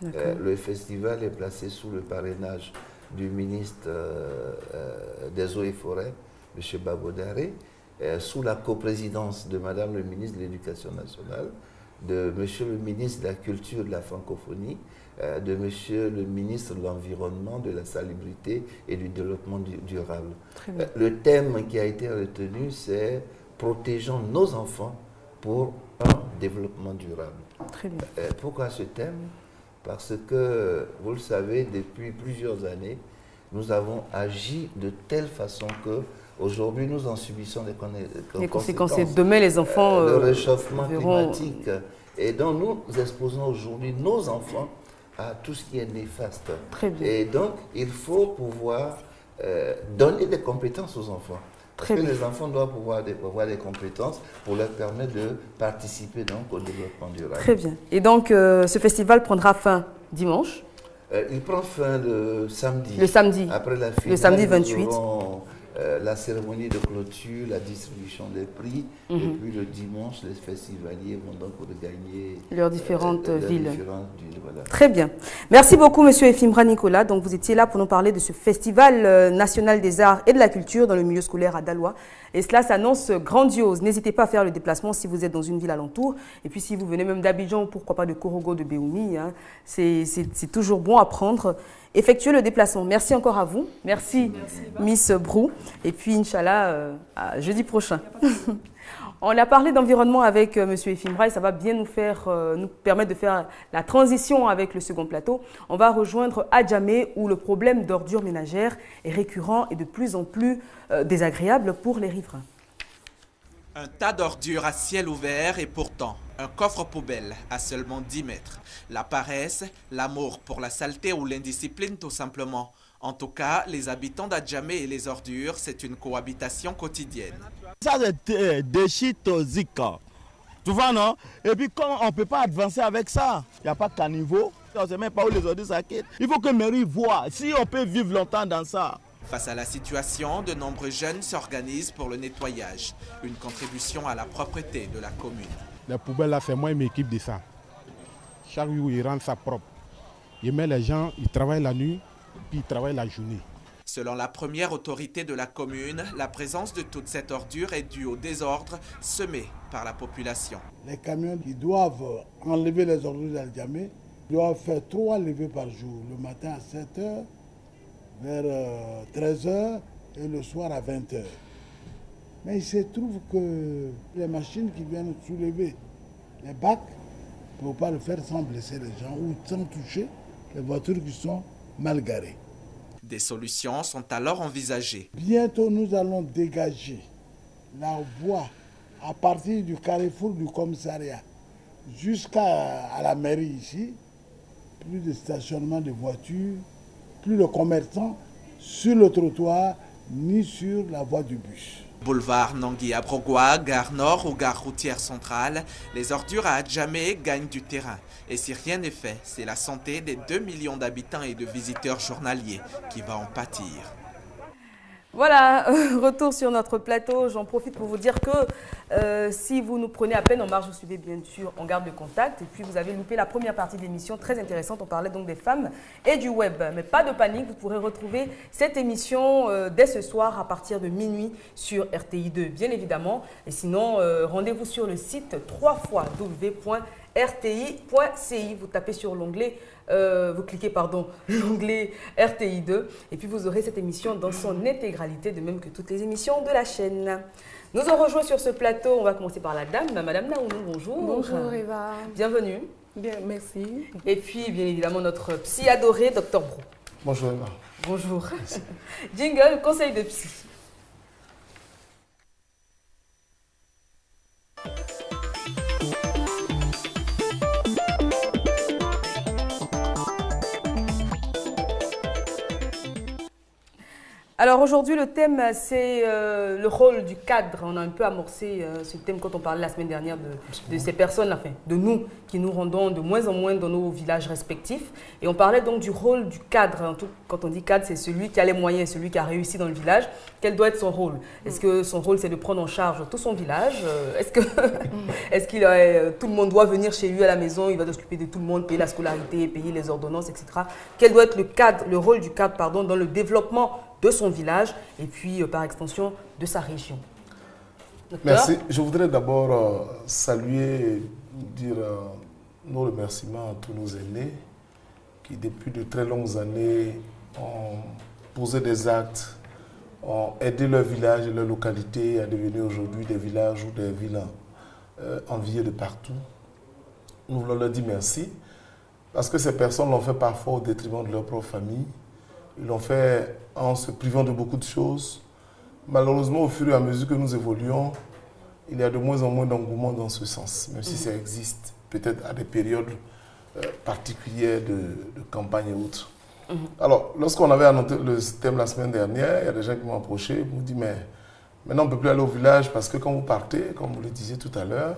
Le festival est placé sous le parrainage du ministre des Eaux et Forêts, M. Babodare, sous la coprésidence de Madame le ministre de l'Éducation nationale, de Monsieur le ministre de la Culture et de la Francophonie, de Monsieur le ministre de l'Environnement, de la Salubrité et du Développement durable. Le thème qui a été retenu, c'est « Protégeons nos enfants pour un développement durable ». Très bien. Pourquoi ce thème? Parce que, vous le savez, depuis plusieurs années, nous avons agi de telle façon que aujourd'hui nous en subissons les conséquences. Et demain, les enfants le réchauffement climatique. Et donc, nous exposons aujourd'hui nos enfants à tout ce qui est néfaste. Très bien. Et donc, il faut pouvoir donner des compétences aux enfants. Parce que les enfants doivent pouvoir avoir des compétences pour leur permettre de participer donc au développement durable. Très bien. Et donc, ce festival prendra fin dimanche? Il prend fin le samedi. Le samedi. Après la finale, le samedi 28. Nous aurons la cérémonie de clôture, la distribution des prix, et puis le dimanche, les festivaliers vont donc regagner leurs différentes villes. Voilà. Très bien. Merci beaucoup, Monsieur Efimbra Nicolas. Donc, vous étiez là pour nous parler de ce Festival national des arts et de la culture dans le milieu scolaire à Daloa. Et cela s'annonce grandiose. N'hésitez pas à faire le déplacement si vous êtes dans une ville alentour. Et puis, si vous venez même d'Abidjan, pourquoi pas de Korogo, de Béoumi, hein, c'est toujours bon à prendre. Effectuez le déplacement. Merci encore à vous. Merci Miss Brou. Et puis, Inch'Allah, à jeudi prochain. On a parlé d'environnement avec M. Efimbra et ça va bien nous permettre de faire la transition avec le second plateau. On va rejoindre Adjamé où le problème d'ordures ménagères est récurrent et de plus en plus désagréable pour les riverains. Un tas d'ordures à ciel ouvert et pourtant un coffre poubelle à seulement 10 mètres. La paresse, l'amour pour la saleté ou l'indiscipline tout simplement. En tout cas, les habitants d'Adjamé et les ordures, c'est une cohabitation quotidienne. Ça, c'est des déchets toxiques. Tu vois, non? Et puis, comme on ne peut pas avancer avec ça, il n'y a pas de caniveau. On ne sait même pas où les ordures s'acquittent. Il faut que la mairie voie si on peut vivre longtemps dans ça. Face à la situation, de nombreux jeunes s'organisent pour le nettoyage. Une contribution à la propreté de la commune. Les poubelles, là, c'est moi et m'équipe de ça. Chaque jour, ils rendent ça propre. Ils mettent les gens, ils travaillent la nuit, puis ils travaillent la journée. Selon la première autorité de la commune, la présence de toute cette ordure est due au désordre semé par la population. Les camions qui doivent enlever les ordures d'Adjamé doivent faire 3 levées par jour. Le matin à 7 h, vers 13 h et le soir à 20 h. Mais il se trouve que les machines qui viennent soulever les bacs ne peuvent pas le faire sans blesser les gens ou sans toucher les voitures qui sont mal garées. Des solutions sont alors envisagées. Bientôt, nous allons dégager la voie à partir du carrefour du commissariat jusqu'à la mairie ici. Plus de stationnement de voitures, plus de commerçants sur le trottoir ni sur la voie du bus. Boulevard Nangui-Abrogwa, gare nord ou gare routière centrale, les ordures à Adjamé gagnent du terrain. Et si rien n'est fait, c'est la santé des 2 millions d'habitants et de visiteurs journaliers qui va en pâtir. Voilà, retour sur notre plateau. J'en profite pour vous dire que si vous nous prenez à peine en marge, vous suivez bien sûr On Garde le Contact. Et puis vous avez loupé la première partie de l'émission, très intéressante. On parlait donc des femmes et du web. Mais pas de panique, vous pourrez retrouver cette émission dès ce soir à partir de minuit sur RTI2, bien évidemment. Et sinon, rendez-vous sur le site www.rti.ci. Vous tapez sur l'onglet, vous cliquez l'onglet RTI2 et puis vous aurez cette émission dans son intégralité, de même que toutes les émissions de la chaîne. Nous en rejoint sur ce plateau, on va commencer par la dame, Madame Naounou, bonjour. Bonjour Eva. Bienvenue. Bien, merci. Et puis, bien évidemment, notre psy adoré, Dr Brou. Bonjour Emma. Bonjour. Jingle, conseil de psy. Alors aujourd'hui, le thème, c'est le rôle du cadre. On a un peu amorcé ce thème quand on parlait la semaine dernière de ces personnes, enfin, de nous, qui nous rendons de moins en moins dans nos villages respectifs. Et on parlait donc du rôle du cadre. En tout, quand on dit cadre, c'est celui qui a les moyens, celui qui a réussi dans le village. Quel doit être son rôle? Est-ce que son rôle, c'est de prendre en charge tout son village? Est-ce que tout le monde doit venir chez lui à la maison, il va s'occuper de tout le monde, payer la scolarité, payer les ordonnances, etc. Quel doit être le rôle du cadre, pardon, dans le développement de son village et puis par extension de sa région? Docteur? Merci. Je voudrais d'abord saluer et dire nos remerciements à tous nos aînés qui depuis de très longues années ont posé des actes, ont aidé leur village et leur localité à devenir aujourd'hui des villages ou des villes enviées de partout. Nous voulons leur dire merci parce que ces personnes l'ont fait parfois au détriment de leur propre famille. Ils l'ont fait en se privant de beaucoup de choses. Malheureusement, au fur et à mesure que nous évoluons, il y a de moins en moins d'engouement dans ce sens, même si ça existe peut-être à des périodes particulières de campagne et autres. Alors, lorsqu'on avait annoncé le thème la semaine dernière, il y a des gens qui m'ont approché et m'ont dit, mais maintenant on ne peut plus aller au village parce que quand vous partez, comme vous le disiez tout à l'heure,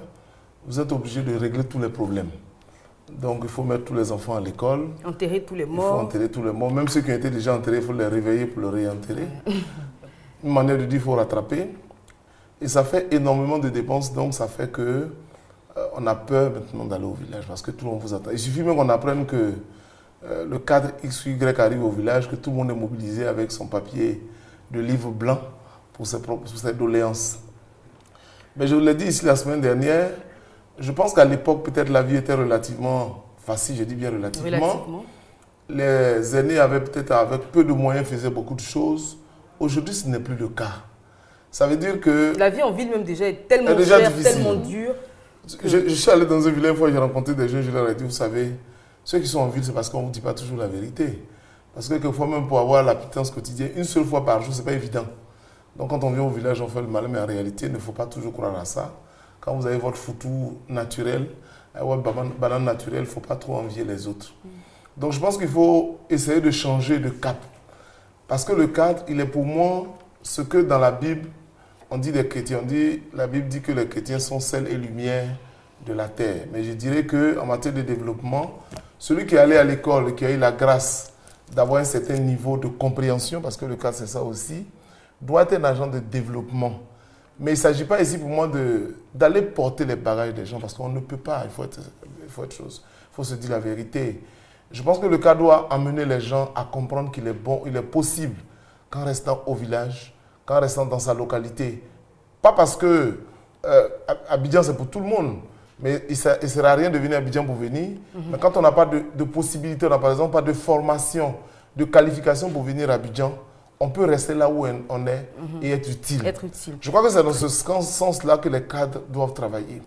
vous êtes obligé de régler tous les problèmes. Donc, il faut mettre tous les enfants à l'école. Enterrer tous les morts. Il faut enterrer tous les morts. Même ceux qui ont été déjà enterrés, il faut les réveiller pour les réenterrer. Une manière de dire, il faut rattraper. Et ça fait énormément de dépenses. Donc, ça fait que on a peur maintenant d'aller au village parce que tout le monde vous attend. Il suffit même qu'on apprenne que le cadre X ou Y arrive au village, que tout le monde est mobilisé avec son papier de livre blanc pour ses doléances. Mais je vous l'ai dit ici la semaine dernière, je pense qu'à l'époque, peut-être la vie était relativement facile, je dis bien relativement. Les aînés avaient peut-être, avec peu de moyens, faisaient beaucoup de choses. Aujourd'hui, ce n'est plus le cas. Ça veut dire que... La vie en ville même déjà est tellement chère, tellement dure. Je suis allé dans un village une fois, j'ai rencontré des jeunes, je leur ai dit, vous savez, ceux qui sont en ville, c'est parce qu'on ne vous dit pas toujours la vérité. Parce que quelquefois, même pour avoir la pitance quotidienne, une seule fois par jour, ce n'est pas évident. Donc quand on vient au village, on fait le malin, mais en réalité, il ne faut pas toujours croire à ça. Quand vous avez votre foutou naturel, votre banane naturelle, il ne faut pas trop envier les autres. Donc je pense qu'il faut essayer de changer de cap. Parce que le cadre, il est pour moi ce que dans la Bible, on dit des chrétiens. La Bible dit que les chrétiens sont sel et lumière de la terre. Mais je dirais qu'en matière de développement, celui qui est allé à l'école et qui a eu la grâce d'avoir un certain niveau de compréhension, parce que le cadre c'est ça aussi, doit être un agent de développement. Mais il ne s'agit pas ici pour moi d'aller porter les bagages des gens parce qu'on ne peut pas, il faut se dire la vérité. Je pense que le cas doit amener les gens à comprendre qu'il est bon, il est possible qu'en restant au village, qu'en restant dans sa localité, pas parce que Abidjan c'est pour tout le monde, mais il ne sert à rien de venir à Abidjan pour venir. Mais quand on n'a pas de possibilité, on n'a par exemple pas de formation, de qualification pour venir à Abidjan, on peut rester là où on est et être utile. Je crois que c'est dans ce sens-là que les cadres doivent travailler.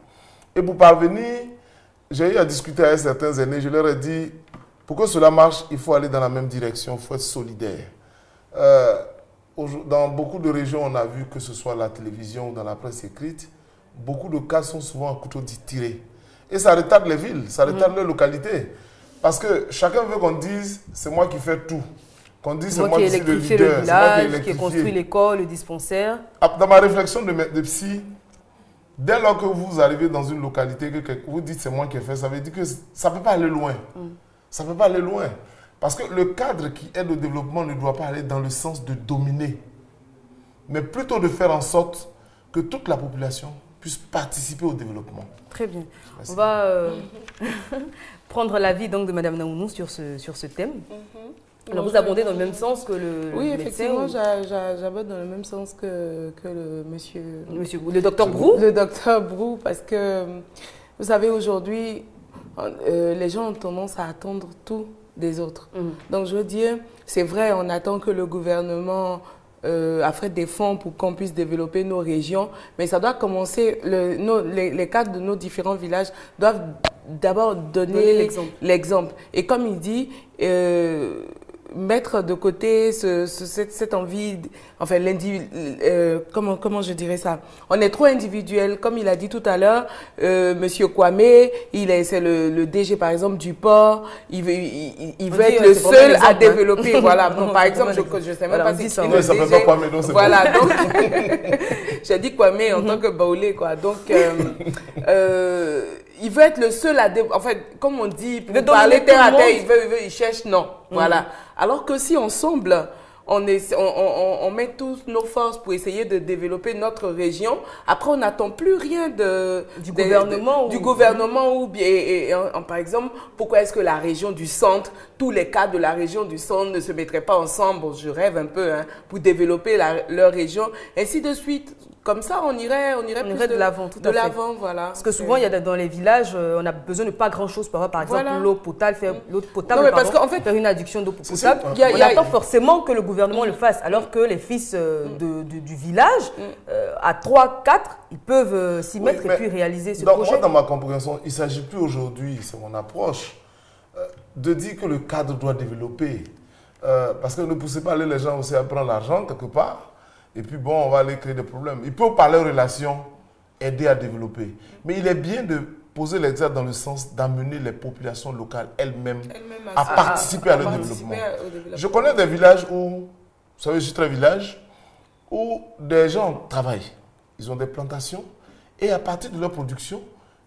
Et pour parvenir, j'ai eu à discuter avec certains aînés, je leur ai dit, pour que cela marche, il faut aller dans la même direction, il faut être solidaire. Dans beaucoup de régions, on a vu que ce soit la télévision ou dans la presse écrite, beaucoup de cas sont souvent à couteau tiré. Et ça retarde les villes, ça retarde les localités. Parce que chacun veut qu'on dise, c'est moi qui fais tout. Qu'on dise, c'est moi qui suis le leader, c'est moi qui ai construit l'école, le dispensaire. Dans ma réflexion de psy, dès lors que vous arrivez dans une localité, que vous dites c'est moi qui ai fait, ça veut dire que ça ne peut pas aller loin. Ça ne peut pas aller loin. Parce que le cadre qui aide au développement ne doit pas aller dans le sens de dominer, mais plutôt de faire en sorte que toute la population puisse participer au développement. Très bien. Merci. On va prendre l'avis donc de Mme Naounou sur ce thème. Alors vous abondez dans le même sens que le oui, médecin, effectivement, j'abonde dans le même sens que le docteur Brou. Le docteur Brou, parce que vous savez, aujourd'hui, les gens ont tendance à attendre tout des autres. Donc je veux dire, c'est vrai, on attend que le gouvernement affrète des fonds pour qu'on puisse développer nos régions, mais ça doit commencer, les cadres de nos différents villages doivent d'abord donner l'exemple. Et comme il dit, mettre de côté cette envie, enfin, comment je dirais ça? On est trop individuel. Comme il a dit tout à l'heure, Monsieur Kwame, c'est le DG, par exemple, du port. Il veut être le seul à développer. Voilà. Bon, par exemple, je ne sais même pas si c'est le DG. Voilà. Donc, j'ai dit Kwame en tant que Baoulé, quoi. Donc, il veut être le seul à... En fait, comme on dit, pour parler terre à terre, il cherche, non. Voilà. Alors que si ensemble, on met tous nos forces pour essayer de développer notre région, après, on n'attend plus rien du gouvernement. Ou bien, par exemple, pourquoi est-ce que la région du centre, tous les cadres de la région du centre ne se mettraient pas ensemble, bon, je rêve un peu, hein, pour développer leur région, ainsi de suite. Comme ça, on irait plus de l'avant, tout à fait. Voilà. Parce que souvent, il y a dans les villages, on a besoin de pas grand-chose pour avoir, par exemple, l'eau potable, faire une adduction d'eau potable. On attend forcément que le gouvernement le fasse, alors que les fils du village, à 3, 4, ils peuvent s'y mettre et puis réaliser ce projet. Moi, dans ma compréhension, il ne s'agit plus aujourd'hui, c'est mon approche, de dire que le cadre doit développer. Parce que ne poussez pas les gens aussi à prendre l'argent quelque part. Et puis bon, on va aller créer des problèmes. Il peut, par leurs relations, aider à développer. Mais il est bien de poser l'exemple dans le sens d'amener les populations locales elles-mêmes à participer à leur développement. Je connais des villages où, vous savez, je suis très village, où des gens travaillent. Ils ont des plantations et à partir de leur production,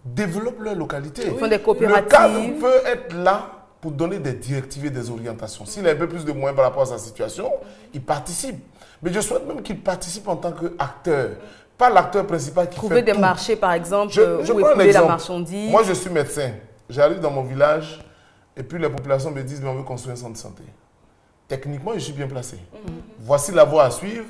développent leur localité. Ils font des coopératives. Le cadre peut être là pour donner des directives et des orientations. S'il a un peu plus de moyens par rapport à sa situation, il participe. Mais je souhaite même qu'il participe en tant qu'acteur, pas l'acteur principal qui trouver des marchés, par exemple, où écouler la marchandise. Moi, je suis médecin. J'arrive dans mon village et puis les populations me disent, mais on veut construire un centre de santé. Techniquement, je suis bien placé. Voici la voie à suivre,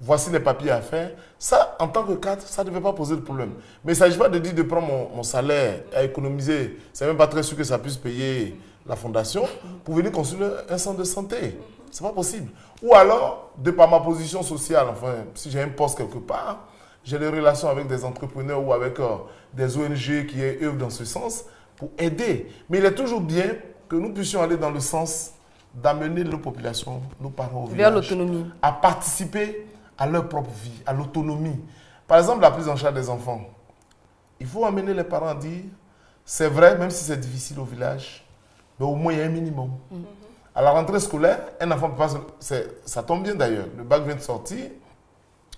voici les papiers à faire. Ça, en tant que cadre, ça ne devait pas poser de problème. Mais il ne s'agit pas de dire de prendre mon salaire à économiser. Ce n'est même pas très sûr que ça puisse payer la fondation pour venir construire un centre de santé. Ce n'est pas possible. Ou alors, de par ma position sociale, enfin, si j'ai un poste quelque part, j'ai des relations avec des entrepreneurs ou avec des ONG qui œuvrent dans ce sens pour aider. Mais il est toujours bien que nous puissions aller dans le sens d'amener nos populations, nos parents au vers village, l'autonomie, à participer à leur propre vie, à l'autonomie. Par exemple, la prise en charge des enfants. Il faut amener les parents à dire, c'est vrai, même si c'est difficile au village, mais au moins il y a un minimum. À la rentrée scolaire, un enfant peut pas... Ça tombe bien d'ailleurs. Le bac vient de sortir.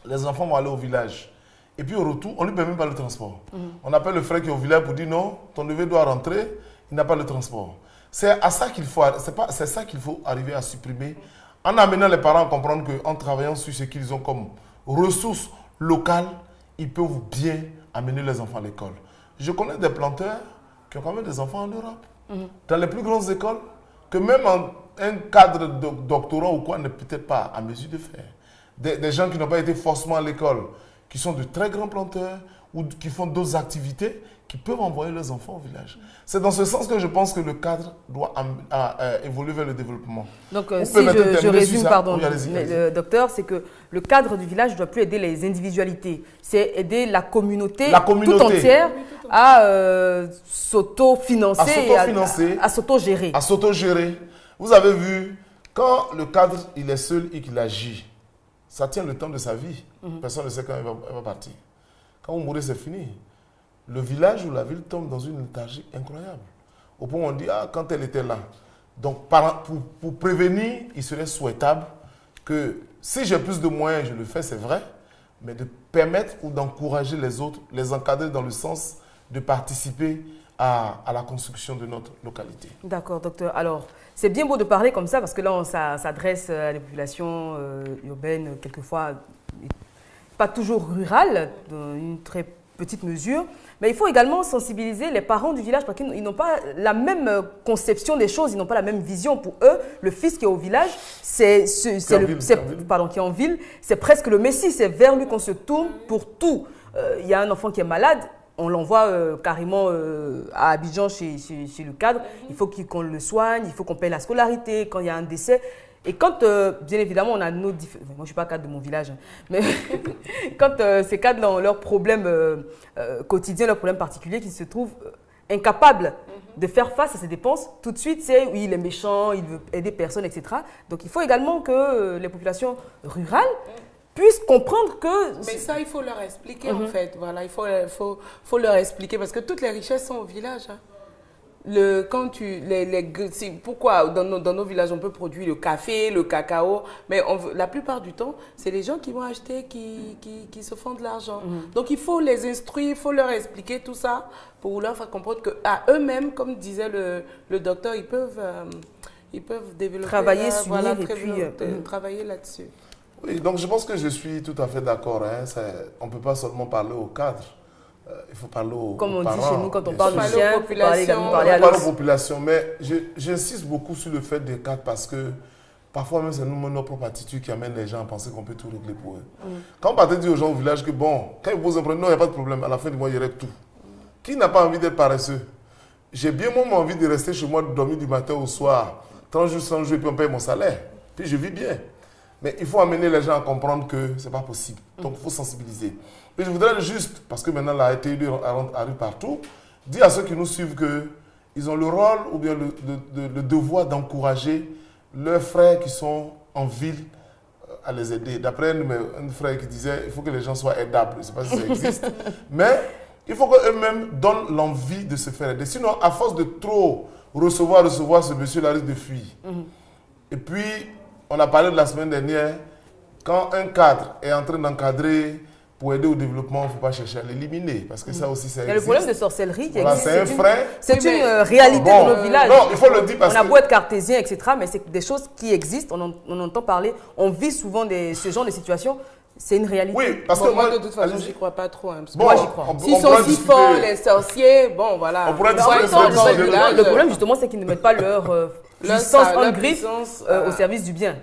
Les enfants vont aller au village. Et puis au retour, on ne lui permet pas le transport. On appelle le frère qui est au village pour dire non, ton neveu doit rentrer, il n'a pas le transport. C'est à ça qu'il faut, c'est ça qu'il faut arriver à supprimer en amenant les parents à comprendre qu'en travaillant sur ce qu'ils ont comme ressources locales, ils peuvent bien amener les enfants à l'école. Je connais des planteurs qui ont quand même des enfants en Europe. Dans les plus grandes écoles, que même un cadre de doctorat ou quoi n'est peut-être pas à mesure de faire. Des gens qui n'ont pas été forcément à l'école, qui sont de très grands planteurs ou qui font d'autres activités, qui peuvent envoyer leurs enfants au village. C'est dans ce sens que je pense que le cadre doit évoluer vers le développement. Donc, si je résume, pardon, le docteur, c'est que le cadre du village ne doit plus aider les individualités. C'est aider la communauté tout entière à s'auto-financer, à s'auto-gérer. À s'auto-gérer. Vous avez vu, quand le cadre il est seul et qu'il agit, ça tient le temps de sa vie. Personne ne sait quand il va partir. Quand vous mourrez, c'est fini. Le village ou la ville tombe dans une léthargie incroyable. Au point où on dit, ah, quand elle était là. Donc, pour prévenir, il serait souhaitable que, si j'ai plus de moyens, je le fais, c'est vrai, mais de permettre ou d'encourager les autres, les encadrer dans le sens de participer à la construction de notre localité. D'accord, docteur. Alors, c'est bien beau de parler comme ça, parce que là, on s'adresse à des populations urbaines, quelquefois pas toujours rurales, dans une très petite mesure. Mais il faut également sensibiliser les parents du village parce qu'ils n'ont pas la même conception des choses, ils n'ont pas la même vision. Pour eux, le fils qui est au village, qui est en ville, c'est presque le messie, c'est vers lui qu'on se tourne pour tout. Il y a un enfant qui est malade, on l'envoie carrément à Abidjan chez le cadre. Il faut qu'on le soigne, il faut qu'on paye la scolarité quand il y a un décès. Et quand, bien évidemment, on a nos différents... Moi, je ne suis pas cadre de mon village, hein, mais quand ces cadres ont leurs problèmes quotidiens, leurs problèmes particuliers qui se trouvent incapable de faire face à ces dépenses, tout de suite, c'est oui, il est méchant, il veut aider personne, etc. Donc, il faut également que les populations rurales puissent comprendre que... Mais ça, il faut leur expliquer, en fait. Voilà, il faut leur expliquer, parce que toutes les richesses sont au village. Hein. Pourquoi dans nos villages, on peut produire le café, le cacao, mais la plupart du temps, c'est les gens qui vont acheter qui se font de l'argent. Donc, il faut les instruire, il faut leur expliquer tout ça pour leur faire comprendre qu'à eux-mêmes, comme disait le docteur, ils peuvent développer... Travailler, travailler là-dessus. Oui, donc je pense que je suis tout à fait d'accord. Hein. On ne peut pas seulement parler aux cadres. Il faut parler aux Comme on parents, dit chez nous, quand on parle sûr. aux chiens, on parler aux populations. Mais j'insiste beaucoup sur le fait des cadres parce que parfois même c'est nous, nos propres attitudes qui amènent les gens à penser qu'on peut tout régler pour eux. Quand on partait dire aux gens au village que bon, quand ils posent un problème, non, il n'y a pas de problème, à la fin du mois, il y aurait tout. Qui n'a pas envie d'être paresseux? J'ai bien moi envie de rester chez moi, de dormir du matin au soir, 30 jours, 100 jours, et puis on paye mon salaire. Puis je vis bien. Mais il faut amener les gens à comprendre que ce n'est pas possible. Donc il faut sensibiliser. Et je voudrais juste, parce que maintenant la TID arrive partout, dire à ceux qui nous suivent qu'ils ont le rôle ou bien le devoir d'encourager leurs frères qui sont en ville à les aider. D'après un frère qui disait il faut que les gens soient aidables. Je ne sais pas si ça existe. Mais il faut qu'eux-mêmes donnent l'envie de se faire aider. Sinon, à force de trop recevoir, ce monsieur-là risque de fuir. Et puis, on a parlé de la semaine dernière, quand un cadre est en train d'encadrer pour aider au développement, il ne faut pas chercher à l'éliminer, parce que ça aussi, ça existe. Il y a le problème de sorcellerie qui voilà, existe. C'est un frein. C'est une réalité de nos villages. Non, il faut le dire parce que... On a beau être cartésien, etc., mais c'est des choses qui existent, on entend parler, on vit souvent ce genre de situations. C'est une réalité. Oui, parce que moi, de toute façon, j'y crois pas trop. Hein, moi, j'y crois. S'ils sont si forts, les sorciers, bon, voilà. On pourrait le problème, justement, c'est qu'ils ne mettent pas leur puissance en griffe au service du bien.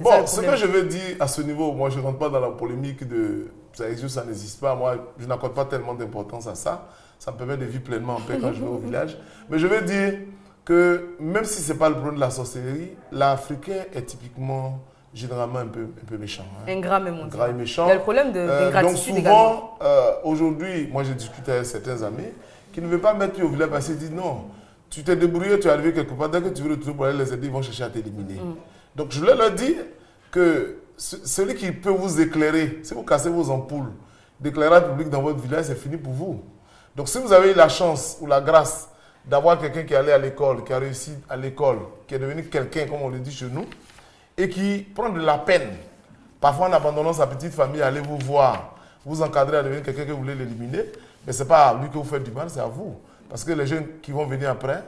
Bon, ce que je veux dire à ce niveau, moi, je ne rentre pas dans la polémique de ça existe, ça n'existe pas. Moi, je n'accorde pas tellement d'importance à ça. Ça me permet de vivre pleinement en paix quand je vais au village. Mais je veux dire que même si ce n'est pas le problème de la sorcellerie, l'Africain est typiquement... généralement un peu méchant. Hein. Ingrat même. Ingrat et méchant. Il y a le problème d'ingratitude également. Donc souvent, aujourd'hui, moi j'ai discuté avec certains amis qui ne veulent pas mettre au village parce qu'ils disent non, tu t'es débrouillé, tu es arrivé quelque part, dès que tu veux retrouver pour aller les aider, ils vont chercher à t'éliminer. Donc je voulais leur dire que celui qui peut vous éclairer, si vous cassez vos ampoules, d'éclairage public dans votre village, c'est fini pour vous. Donc si vous avez eu la chance ou la grâce d'avoir quelqu'un qui est allé à l'école, qui a réussi à l'école, qui est devenu quelqu'un, comme on le dit chez nous, et qui prend de la peine, parfois en abandonnant sa petite famille, à aller vous voir, vous encadrer à devenir quelqu'un que vous voulez l'éliminer, mais ce n'est pas à lui que vous faites du mal, c'est à vous. Parce que les jeunes qui vont venir après,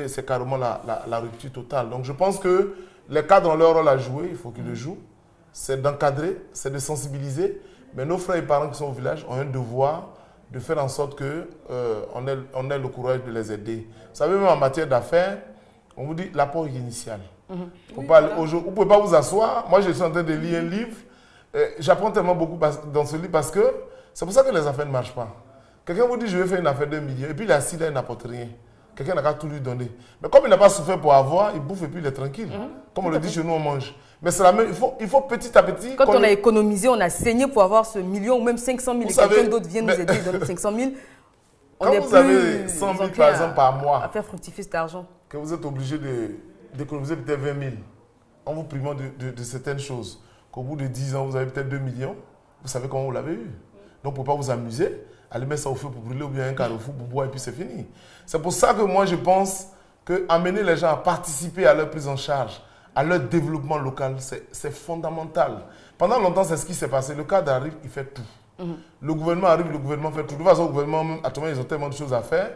c'est carrément la rupture totale. Donc je pense que les cadres ont leur rôle à jouer, il faut qu'ils le jouent. C'est d'encadrer, c'est de sensibiliser, mais nos frères et parents qui sont au village ont un devoir de faire en sorte qu'on ait le courage de les aider. Vous savez, même en matière d'affaires, on vous dit l'apport initial. Vous ne pouvez pas vous asseoir. Moi, je suis en train de lire un livre. J'apprends tellement beaucoup dans ce livre parce que c'est pour ça que les affaires ne marchent pas. Quelqu'un vous dit, je vais faire une affaire d'1 million. Et puis, il est assis là, il n'apporte rien. Quelqu'un n'a qu'à tout lui donner. Mais comme il n'a pas souffert pour avoir, il bouffe et puis il est tranquille. Comme on le dit chez nous, on mange. Mais c'est la même. Il faut petit à petit... Quand on a économisé, on a saigné pour avoir ce million ou même 500 000 et quelqu'un d'autre vient nous aider et donne 500 000. Quand vous avez 100 000 par exemple par mois, à faire fructifier cet argent, que vous êtes obligé d'économiser peut-être 20 000 en vous privant de certaines choses, qu'au bout de 10 ans, vous avez peut-être 2 millions, vous savez comment vous l'avez eu. Donc, pour ne pas vous amuser, allez mettre ça au feu pour brûler ou bien un carrefour pour boire et puis c'est fini. C'est pour ça que moi, je pense qu'amener les gens à participer à leur prise en charge, à leur développement local, c'est fondamental. Pendant longtemps, c'est ce qui s'est passé. Le cadre arrive, il fait tout. Le gouvernement arrive, le gouvernement fait tout. De toute façon, le gouvernement, actuellement, ils ont tellement de choses à faire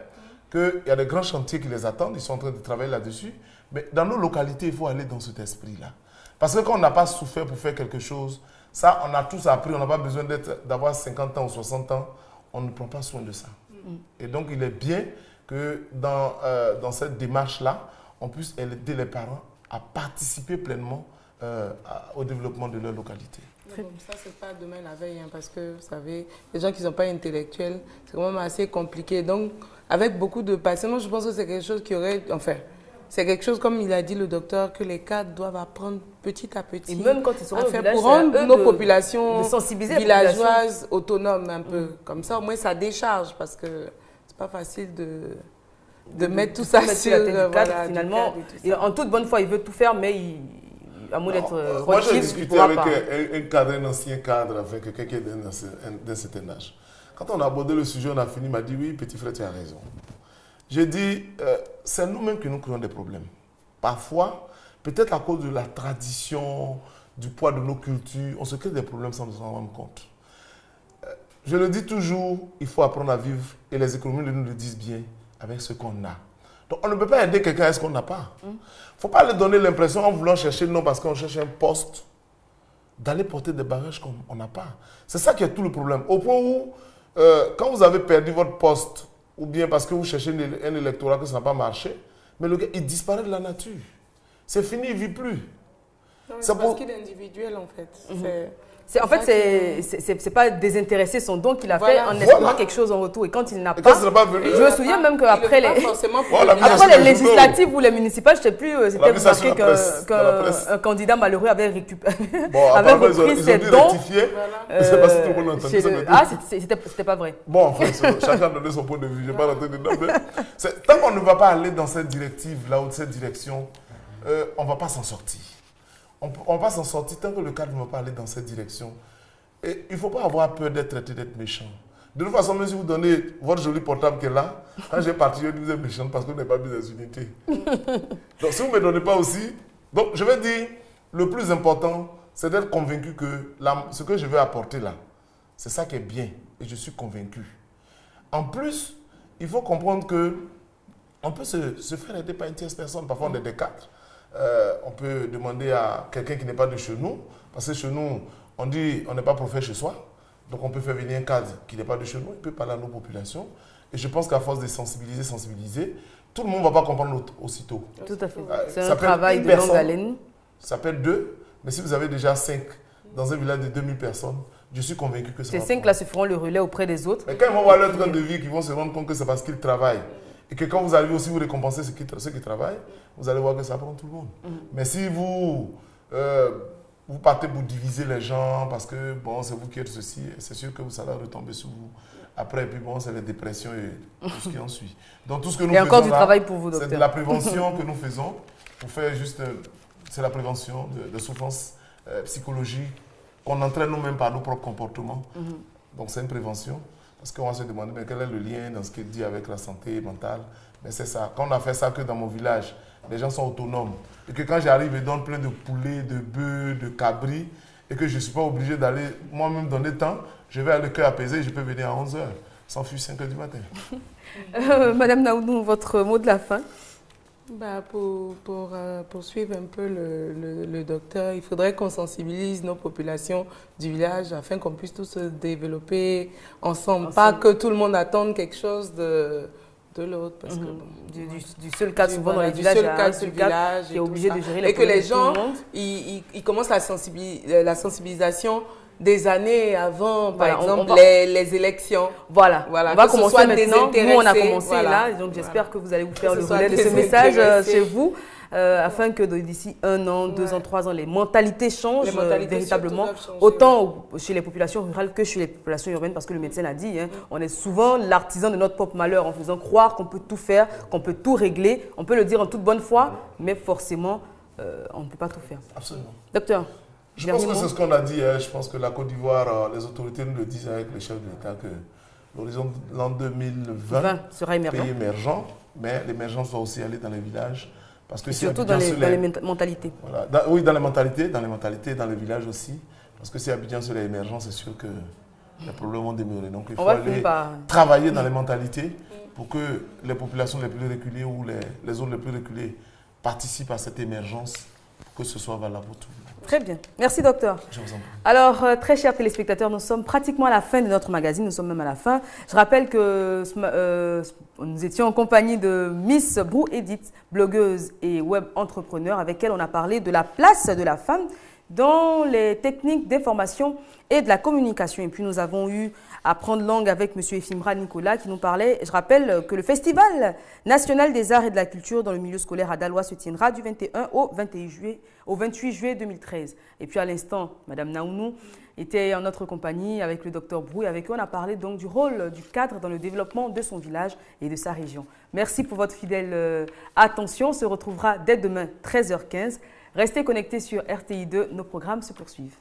qu'il y a des grands chantiers qui les attendent. Ils sont en train de travailler là-dessus. Mais dans nos localités, il faut aller dans cet esprit-là. Parce que quand on n'a pas souffert pour faire quelque chose, ça, on a tous appris. On n'a pas besoin d'avoir 50 ans ou 60 ans. On ne prend pas soin de ça. Et donc, il est bien que dans cette démarche-là, on puisse aider les parents à participer pleinement au développement de leur localité. Bon, ça, c'est pas demain la veille, hein, parce que, vous savez, les gens qui ne sont pas intellectuels, c'est quand même assez compliqué. Donc, avec beaucoup de patience, je pense que c'est quelque chose qui aurait... Enfin, c'est quelque chose, comme il a dit le docteur, que les cadres doivent apprendre petit à petit. Et même quand ils seront à au faire village, pour rendre nos populations villageoises autonomes un peu. Comme ça, au moins, ça décharge, parce que c'est pas facile de de mettre tout ça sur la tête du cadre. voilà, Finalement, du cadre en toute bonne foi, il veut tout faire, mais à moins d'être moi, j'ai relatif, il discuté pourra avec pas. un cadre, un ancien cadre, avec quelqu'un d'un certain âge. Quand on a abordé le sujet, on a fini, il m'a dit, oui, petit frère, tu as raison. J'ai dit, c'est nous-mêmes qui nous créons des problèmes. Parfois, peut-être à cause de la tradition, du poids de nos cultures, on se crée des problèmes sans nous en rendre compte. Je le dis toujours, il faut apprendre à vivre, et les économies nous le disent bien, avec ce qu'on a. Donc, on ne peut pas aider quelqu'un à ce qu'on n'a pas. Il ne faut pas lui donner l'impression, en voulant chercher non parce qu'on cherche un poste, d'aller porter des bagages qu'on n'a pas. C'est ça qui est tout le problème. Au point où, quand vous avez perdu votre poste, ou bien parce que vous cherchez un électorat que ça n'a pas marché, mais le gars, il disparaît de la nature. C'est fini, il ne vit plus. C'est parce qu'il est individuel, en fait. En fait, c'est pas désintéressé son don qu'il a fait en espérant quelque chose en retour. Et quand il n'a pas, je me souviens même qu'après les législatives ou les municipales, je ne sais plus, c'était marqué qu'un candidat malheureux avait récupéré, avait repris ses dons. Ah, c'était pas vrai. Bon, enfin, chacun a donné son point de vue. Je ne vais pas rentrer dedans. Tant qu'on ne va pas aller dans cette directive, là, ou cette direction, on ne va pas s'en sortir. On va s'en sortir tant que le cadre ne va pas aller dans cette direction. Et il ne faut pas avoir peur d'être traité, d'être méchant. De toute façon, même si vous donnez votre joli portable qui est là, quand j'ai parti, je dis vous êtes méchant parce qu'on n'est pas mis dans une unité. Donc si vous ne me donnez pas aussi, donc je vais dire, le plus important, c'est d'être convaincu que ce que je vais apporter là, c'est ça qui est bien. Et je suis convaincu. En plus, il faut comprendre qu'on peut se faire aider par une tierce personne. Parfois, on est des cadres. On peut demander à quelqu'un qui n'est pas de chez nous, parce que chez nous, on dit on n'est pas prophète chez soi, donc on peut faire venir un cadre qui n'est pas de chez nous, il peut parler à nos populations. Et je pense qu'à force de sensibiliser, tout le monde ne va pas comprendre aussitôt. Tout à fait. C'est un travail de longue haleine. Ça peut être 2, mais si vous avez déjà 5 dans un village de 2000 personnes, je suis convaincu que ça va. Ces 5 là se feront le relais auprès des autres. Mais quand ils vont voir leur train de vie, ils vont se rendre compte que c'est parce qu'ils travaillent. Et que quand vous arrivez aussi, vous récompensez ceux qui travaillent, vous allez voir que ça prend tout le monde. Mais si vous partez pour diviser les gens, parce que bon, c'est vous qui êtes ceci, c'est sûr que ça va retomber sur vous. Après, puis bon, c'est les dépressions et tout ce qui en suit. Donc tout ce que nous faisons encore du travail pour vous, docteur. C'est de la prévention que nous faisons. Pour faire juste, c'est la prévention de souffrances psychologiques qu'on entraîne nous-mêmes par nos propres comportements. Donc c'est une prévention. Parce qu'on va se demander mais quel est le lien dans ce qu'il dit avec la santé mentale. Mais c'est ça. Quand on a fait ça que dans mon village, les gens sont autonomes. Et que quand j'arrive et donne plein de poulets, de bœufs, de cabris, et que je ne suis pas obligé d'aller moi-même donner temps, je vais à le cœur apaisé et je peux venir à 11h, sans fuir 5h du matin. Madame Naoudou, votre mot de la fin? Pour poursuivre un peu le docteur, il faudrait qu'on sensibilise nos populations du village afin qu'on puisse tous se développer ensemble. Pas que tout le monde attende quelque chose de l'autre. Parce que, du seul cas souvent dans les villages, qui est obligé de gérer les et que les gens, ils commencent la sensibilisation des années avant, par exemple, les élections. Voilà. On va commencer maintenant. Nous, on a commencé là. Donc, j'espère que vous allez vous faire le relais de ce message chez vous, afin que d'ici 1 an, 2 ans, 3 ans, les mentalités changent véritablement, autant chez les populations rurales que chez les populations urbaines, parce que le médecin l'a dit, on est souvent l'artisan de notre propre malheur en faisant croire qu'on peut tout faire, qu'on peut tout régler. On peut le dire en toute bonne foi, mais forcément, on ne peut pas tout faire. Absolument. Docteur. Je pense que c'est ce qu'on a dit. Je pense que la Côte d'Ivoire, les autorités nous le disent avec les chefs de l'État que l'horizon de l'an 2020 sera émergent. Pays émergent, mais l'émergence doit aussi aller dans les villages. Parce que surtout dans les mentalités. Voilà. Oui, dans les mentalités, dans les villages aussi. Parce que si Abidjan serait émergent, c'est sûr que les problèmes vont demeurer. Donc il faut aller travailler dans les mentalités pour que les populations les plus reculées ou les zones les plus reculées participent à cette émergence, pour que ce soit valable pour tout le monde. Très bien. Merci, docteur. Je vous en prie. Alors, très chers téléspectateurs, nous sommes pratiquement à la fin de notre magazine. Nous sommes même à la fin. Je rappelle que nous étions en compagnie de Miss Brou Edith, blogueuse et web entrepreneur, avec elle on a parlé de la place de la femme dans les techniques d'information et de la communication. Et puis, nous avons eu apprendre langue avec M. Efimra Nicolas qui nous parlait. Je rappelle que le Festival national des arts et de la culture dans le milieu scolaire à Daloa se tiendra du 21 au 28 juillet 2013. Et puis à l'instant, Mme Naounou était en notre compagnie avec le Dr Brou et avec eux on a parlé donc du rôle du cadre dans le développement de son village et de sa région. Merci pour votre fidèle attention. On se retrouvera dès demain 13h15. Restez connectés sur RTI2, nos programmes se poursuivent.